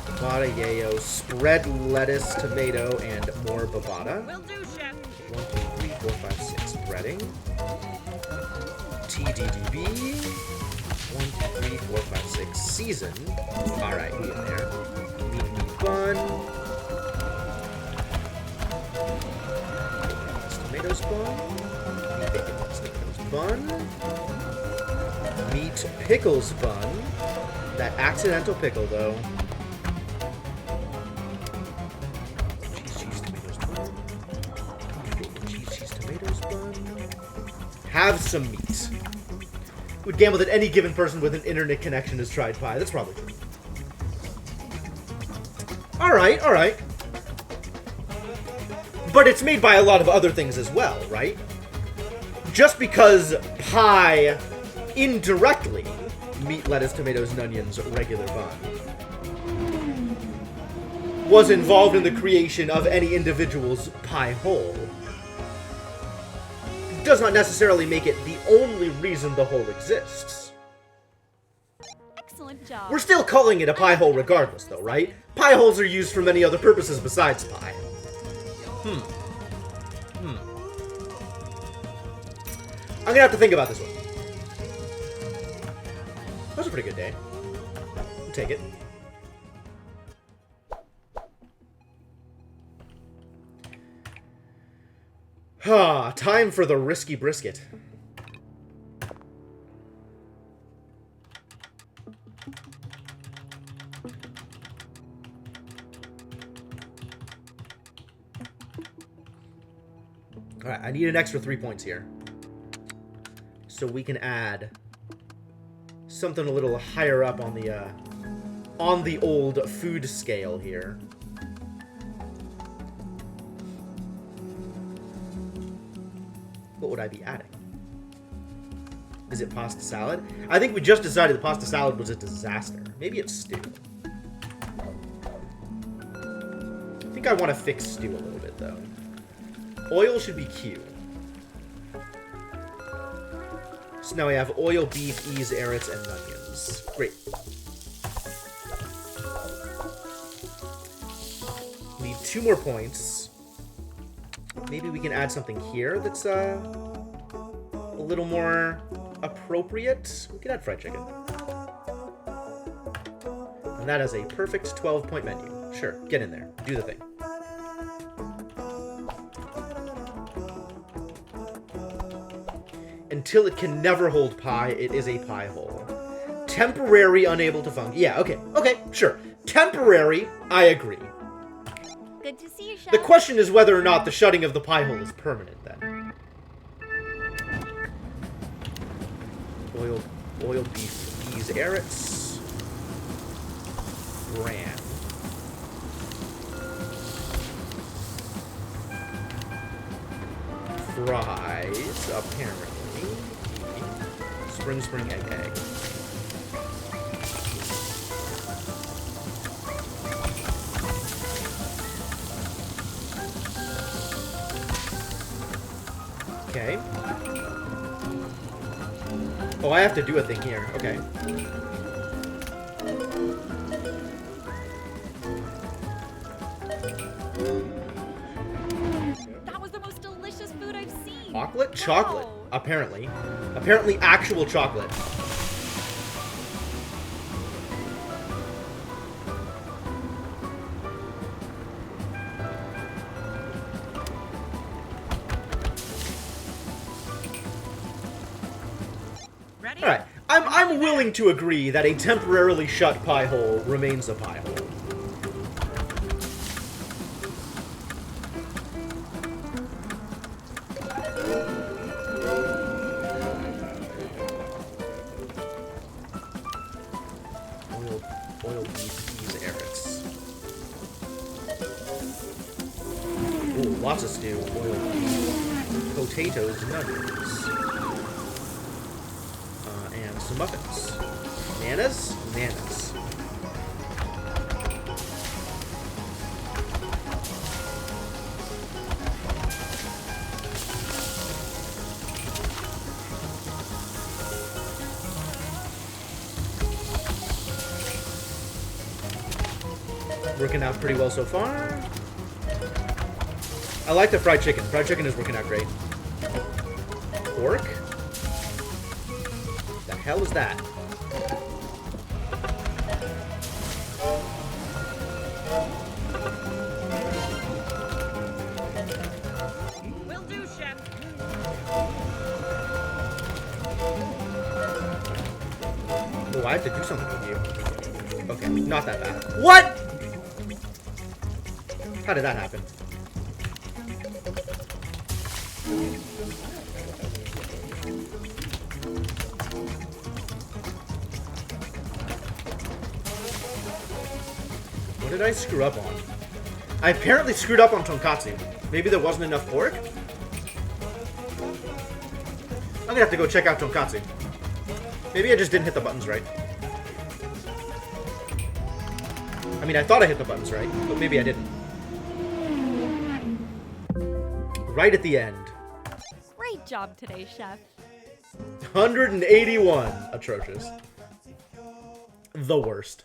Bavada, yayo, spread lettuce, tomato, and more bavada. Will do, chef. 1, 2, 3, 4, 5, 6. Breading. TDDB. 1, 2, 3, 4, 5, 6. Season. Alright, we in there. Meat bun. Tomatoes bun. Meat bacon tomatoes bun. Meat pickles bun. That accidental pickle, though. Cheese tomatoes bun. Cheese tomatoes bun. Have some meat. Would gamble that any given person with an internet connection has tried pie. That's probably true. Alright. But it's made by a lot of other things as well, right? Just because pie indirectly, meat, lettuce, tomatoes, and onions, regular bun, was involved in the creation of any individual's pie hole, does not necessarily make it the only reason the hole exists. Excellent job. We're still calling it a pie hole regardless, though, right? Pie holes are used for many other purposes besides pie. I'm gonna have to think about this one. That was a pretty good day. I'll take it. Time for the risky brisket. Alright, I need an extra 3 points here. So we can add something a little higher up on the old food scale here. What would I be adding? Is it pasta salad? I think we just decided the pasta salad was a disaster. Maybe it's stew. I think I want to fix stew a little bit, though. Oil should be Q. So now we have oil, beef, ease, carrots, and onions. Great. Need 2 more points. Maybe we can add something here that's a little more appropriate. We can add fried chicken. And that is a perfect 12-point menu. Sure, get in there. Do the thing. Until it can never hold pie, it is a pie hole. Temporary, unable to function. Yeah, okay, sure. Temporary, I agree. Good to see you, Chef. The question is whether or not the shutting of the pie hole is permanent, then. Oil beef peas Eretz. Bran. Fries, apparently. Spring egg. Okay. Oh, I have to do a thing here. Okay. That was the most delicious food I've seen. Chocolate? Chocolate. Wow. Apparently. Apparently actual chocolate. Ready? Alright. I'm willing to agree that a temporarily shut pie hole remains a pie hole. Oil beef peas Eretz. Ooh, lots of stew. Oil beef. Potatoes and onions. And some muffins. Nanas? Nanas. Working out pretty well so far. I like the fried chicken. Fried chicken is working out great. Pork? The hell is that? Will do, Chef. Oh, I have to do something with you. Okay, not that bad. What?! How did that happen? What did I screw up on? I apparently screwed up on tonkatsu. Maybe there wasn't enough pork? I'm gonna have to go check out tonkatsu. Maybe I just didn't hit the buttons right. I mean, I thought I hit the buttons right, but maybe I didn't. Right at the end. Great job today, Chef. 181. Atrocious. The worst.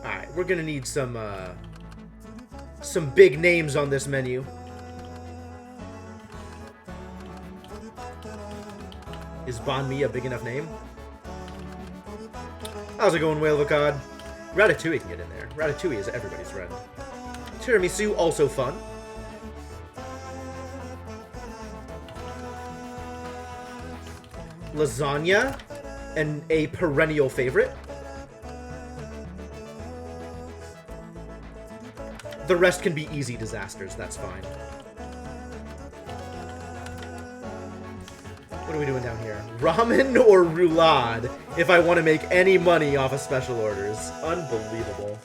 Alright, we're gonna need some big names on this menu. Is banh mi a big enough name? How's it going, Whale of a Cod? Ratatouille can get in there. Ratatouille is everybody's friend. Tiramisu, also fun. Lasagna, and a perennial favorite. The rest can be easy disasters, that's fine. What are we doing down here? Ramen or roulade if I want to make any money off of special orders. Unbelievable.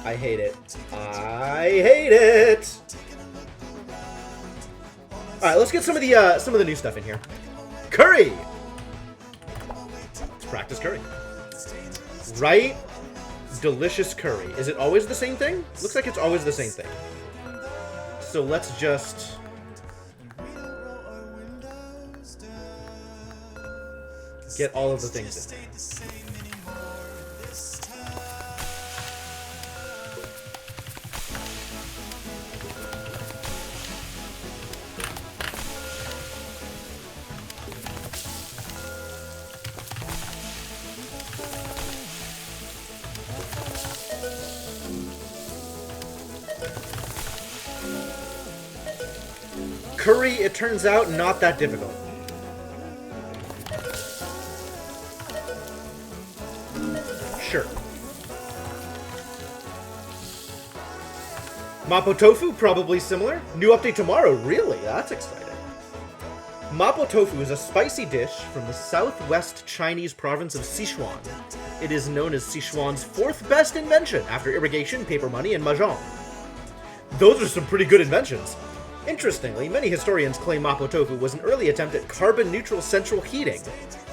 I hate it. I hate it! Alright, let's get some of the new stuff in here. Curry! Let's practice curry. Right? Delicious curry. Is it always the same thing? Looks like it's always the same thing. So let's just... get all of the things in there. Curry, it turns out, not that difficult. Sure. Mapo Tofu, probably similar. New update tomorrow, really? That's exciting. Mapo Tofu is a spicy dish from the southwest Chinese province of Sichuan. It is known as Sichuan's fourth best invention after irrigation, paper money, and mahjong. Those are some pretty good inventions. Interestingly, many historians claim Mapo Tofu was an early attempt at carbon-neutral central heating.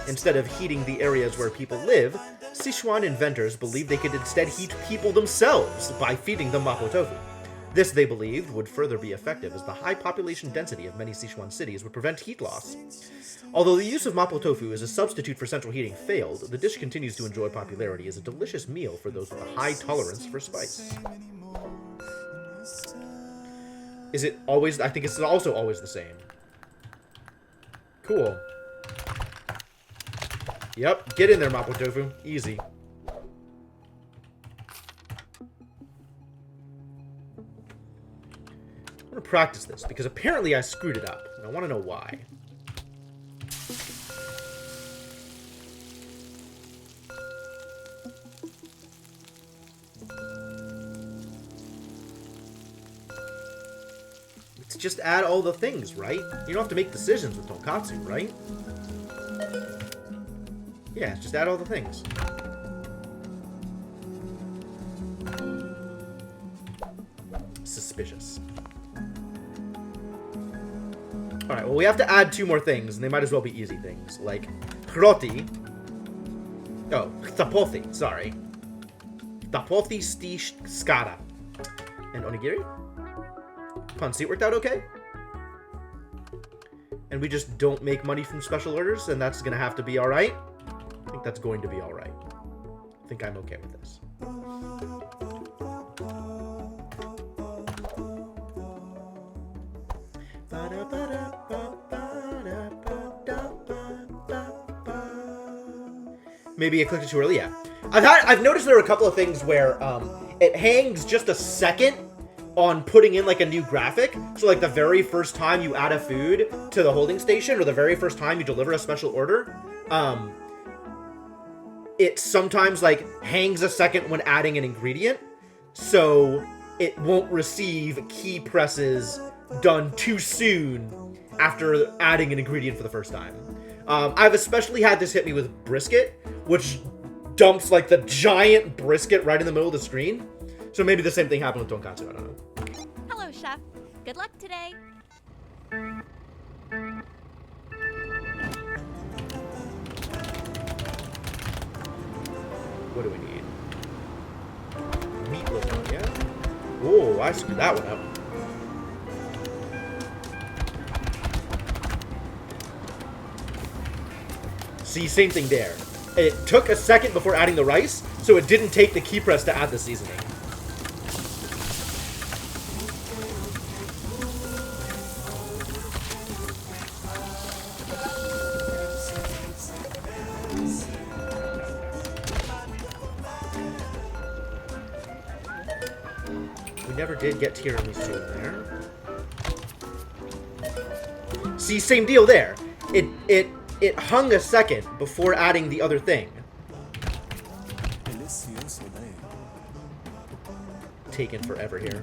Instead of heating the areas where people live, Sichuan inventors believed they could instead heat people themselves by feeding them Mapo Tofu. This, they believed, would further be effective as the high population density of many Sichuan cities would prevent heat loss. Although the use of Mapo Tofu as a substitute for central heating failed, the dish continues to enjoy popularity as a delicious meal for those with a high tolerance for spice. Is it always... I think it's also always the same. Cool. Yep, get in there, Mapo Tofu. Easy. I'm gonna practice this, because apparently I screwed it up, and I want to know why. It's just add all the things, right? You don't have to make decisions with tonkatsu, right? Yeah, just add all the things. Suspicious. Alright, well we have to add 2 more things, and they might as well be easy things, like hroti. Oh, tapothi, sorry. Tapothi stish skara. And onigiri? Pancit worked out okay? And we just don't make money from special orders, and that's gonna have to be alright? I think that's going to be alright. I think I'm okay with this. Maybe I clicked it too early, yeah. I've noticed there are a couple of things where it hangs just a second on putting in like a new graphic. So like the very first time you add a food to the holding station or the very first time you deliver a special order, it sometimes like hangs a second when adding an ingredient. So it won't receive key presses done too soon after adding an ingredient for the first time. I've especially had this hit me with brisket, which dumps like the giant brisket right in the middle of the screen. So maybe the same thing happened with tonkatsu, I don't know. Hello, Chef. Good luck today. What do we need? Meat lasagna. Oh, I screwed that one up. See, same thing there. It took a second before adding the rice, so it didn't take the key press to add the seasoning. We never did get tiramisu in there. See, same deal there. It hung a second before adding the other thing. Taking forever here.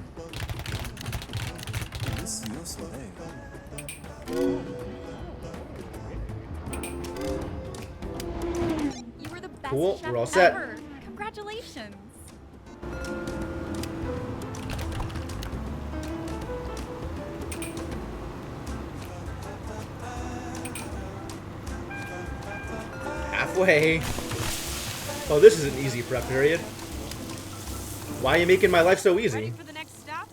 You were the best Cool, chef we're all set. ever. Congratulations. Halfway. Oh, this is an easy prep period. Why are you making my life so Ready easy? for the next stop?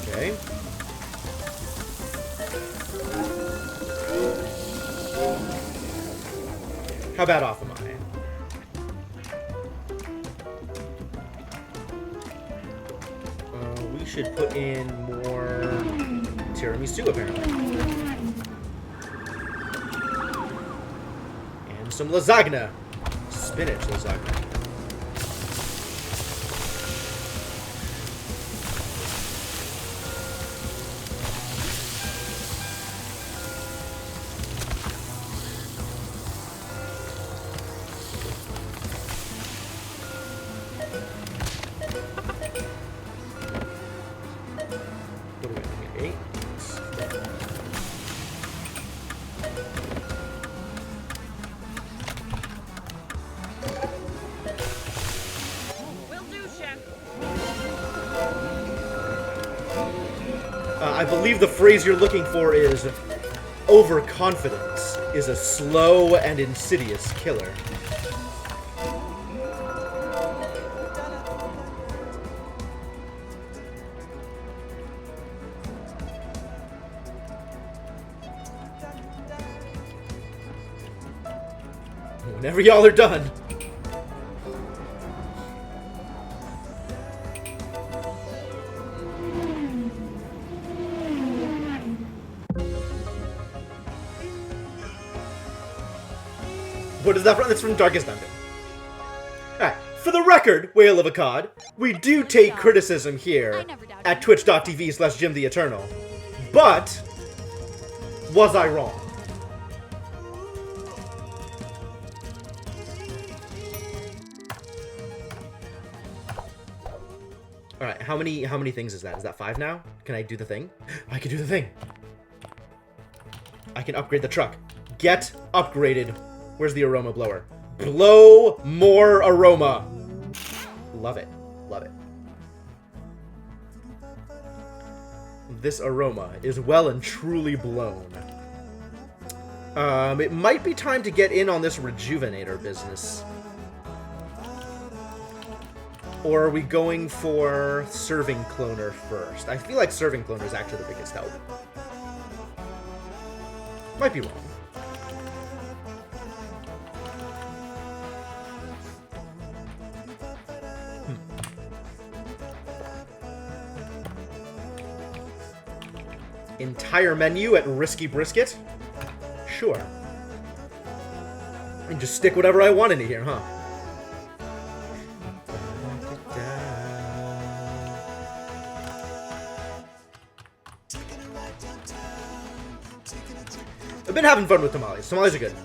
Okay. How bad off am I? We should put in more tiramisu, apparently. And some lasagna. Spinach lasagna. I believe the phrase you're looking for is overconfidence is a slow and insidious killer. Whenever y'all are done. What is that from? That's from Darkest Dungeon. Alright, for the record, Whale of a Cod, we do take criticism here at twitch.tv/Jim the Eternal. But, was I wrong? Alright, how many things is that? Is that 5 now? Can I do the thing? I can do the thing. I can upgrade the truck. Get upgraded. Where's the aroma blower? Blow more aroma. Love it. Love it. This aroma is well and truly blown. It might be time to get in on this rejuvenator business. Or are we going for serving cloner first? I feel like serving cloner is actually the biggest help. Might be wrong. Entire menu at Risky Brisket? Sure. I can just stick whatever I want into here, huh? I've been having fun with tamales. Tamales are good.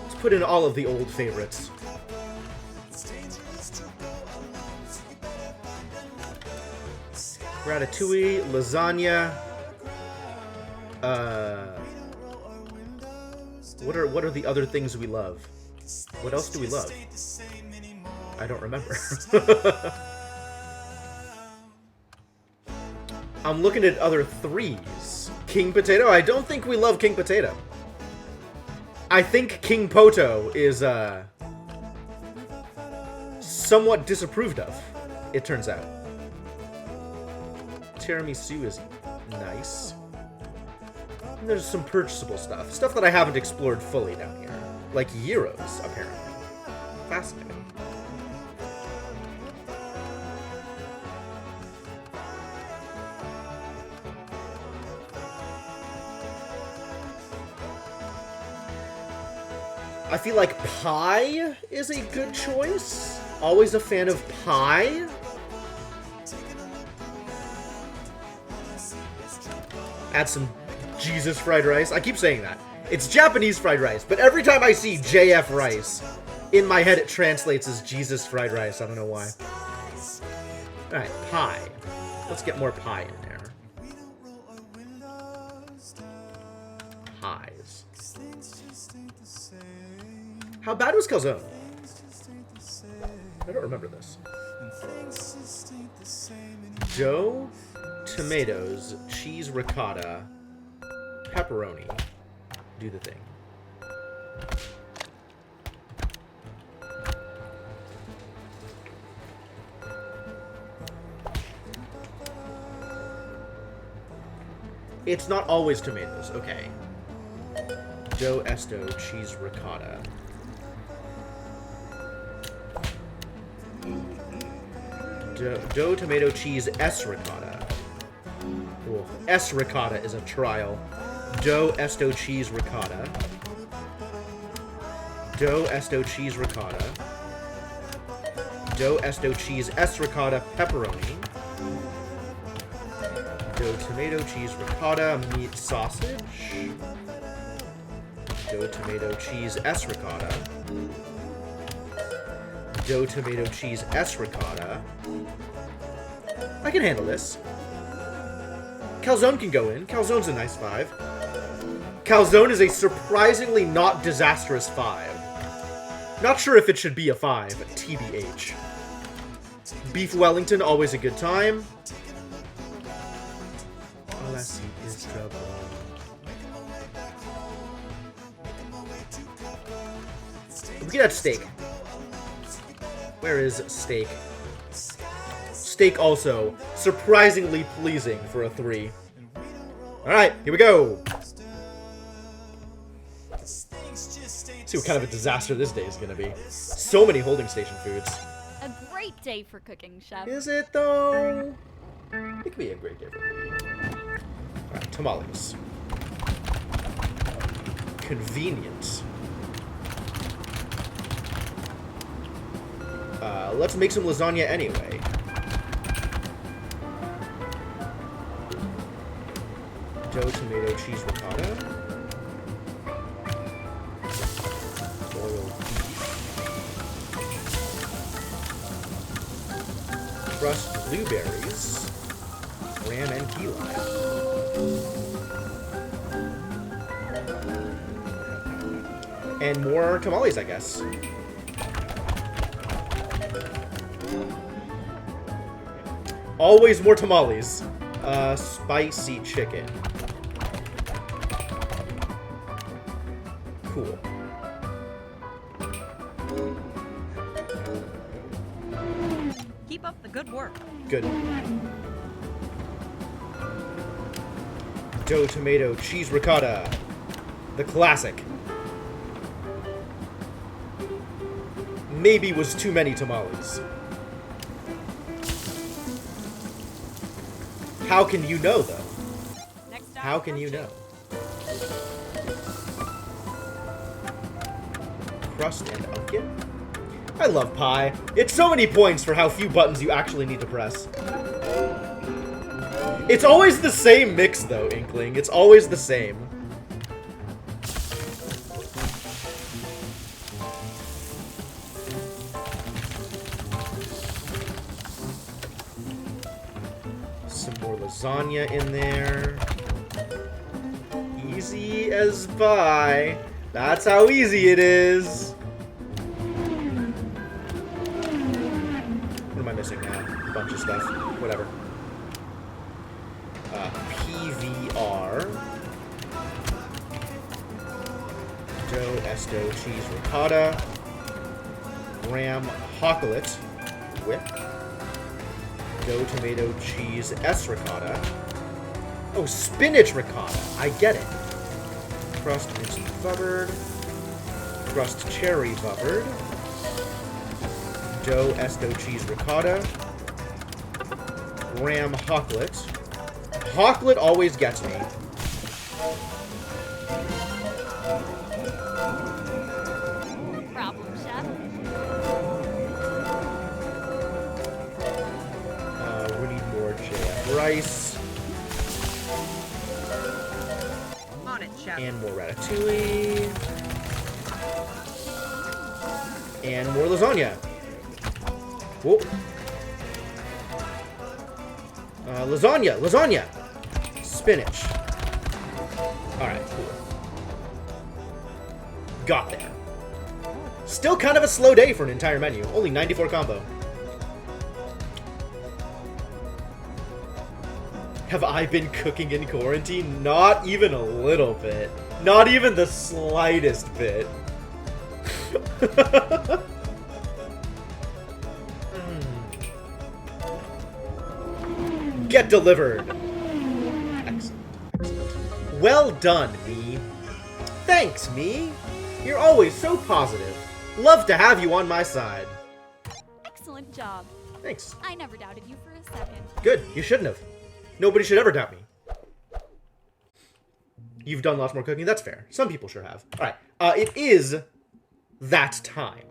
Let's put in all of the old favorites. Ratatouille, lasagna. What are the other things we love? What else do we love? I don't remember. I'm looking at other threes. King Potato? I don't think we love King Potato. I think King Poto is, somewhat disapproved of, it turns out. Tiramisu is nice. And there's some purchasable stuff. Stuff that I haven't explored fully down here. Like gyros, apparently. Fascinating. I feel like pie is a good choice. Always a fan of pie. Add some Jesus fried rice. I keep saying that. It's Japanese fried rice, but every time I see JF rice, in my head it translates as Jesus fried rice. I don't know why. Alright, pie. Let's get more pie in there. Pies. How bad was calzone? I don't remember this. Dough, tomatoes, cheese ricotta, pepperoni. Do the thing. It's not always tomatoes. Okay. Dough, esto, cheese ricotta. Dough, tomato, cheese, S ricotta. Cool. S ricotta is a trial. Dough, esto, cheese, ricotta. Dough, esto, cheese, ricotta. Dough, esto, cheese, S ricotta, pepperoni. Dough, tomato, cheese, ricotta, meat, sausage. Dough, tomato, cheese, S ricotta. Dough, tomato, cheese, S ricotta. I can handle this. Calzone can go in. Calzone's a nice 5. Calzone is a surprisingly not disastrous 5. Not sure if it should be a 5, TBH. Beef Wellington, always a good time. All I see is trouble. We can add steak. Where is steak? Steak also surprisingly pleasing for a 3. Alright, here we go. See what kind of a disaster this day is gonna be. So many holding station foods. A great day for cooking, Chef. Is it though? It could be a great day for me. Alright, tamales. Convenient. Let's make some lasagna anyway. Dough, tomato, cheese, ricotta. Boiled beef. Crushed blueberries. Ram and key lime. And more tamales, I guess. Always more tamales. Spicy chicken. Cool. Keep up the good work. Good. Dough, tomato, cheese, ricotta. The classic. Maybe was too many tamales. How can you know, though? Next How can you know? Crust and pumpkin? I love pie. It's so many points for how few buttons you actually need to press. It's always the same mix, though, Inkling. It's always the same. Some more lasagna in there. Easy as pie. That's how easy it is. What am I missing now? A bunch of stuff. Whatever. PVR. Dough, esto, cheese, ricotta. Ram, hocklet. Whip. Dough, tomato, cheese, S ricotta. Oh, spinach ricotta. I get it. Crust instant buttered. Crust cherry buttered. Dough, esto, cheese, ricotta. Ram hocklet. Hocklet always gets me. Problem, Chef. We need more JF rice. On it, Chef. And more ratatouille. And more lasagna. Whoa. Lasagna! Lasagna! Spinach. Alright, cool. Got there. Still kind of a slow day for an entire menu. Only 94 combo. Have I been cooking in quarantine? Not even a little bit. Not even the slightest bit. Get delivered! Excellent. Excellent. Well done, me. Thanks, me. You're always so positive. Love to have you on my side. Excellent job. Thanks. I never doubted you for a second. Good. You shouldn't have. Nobody should ever doubt me. You've done lots more cooking. That's fair. Some people sure have. Alright. It is that time.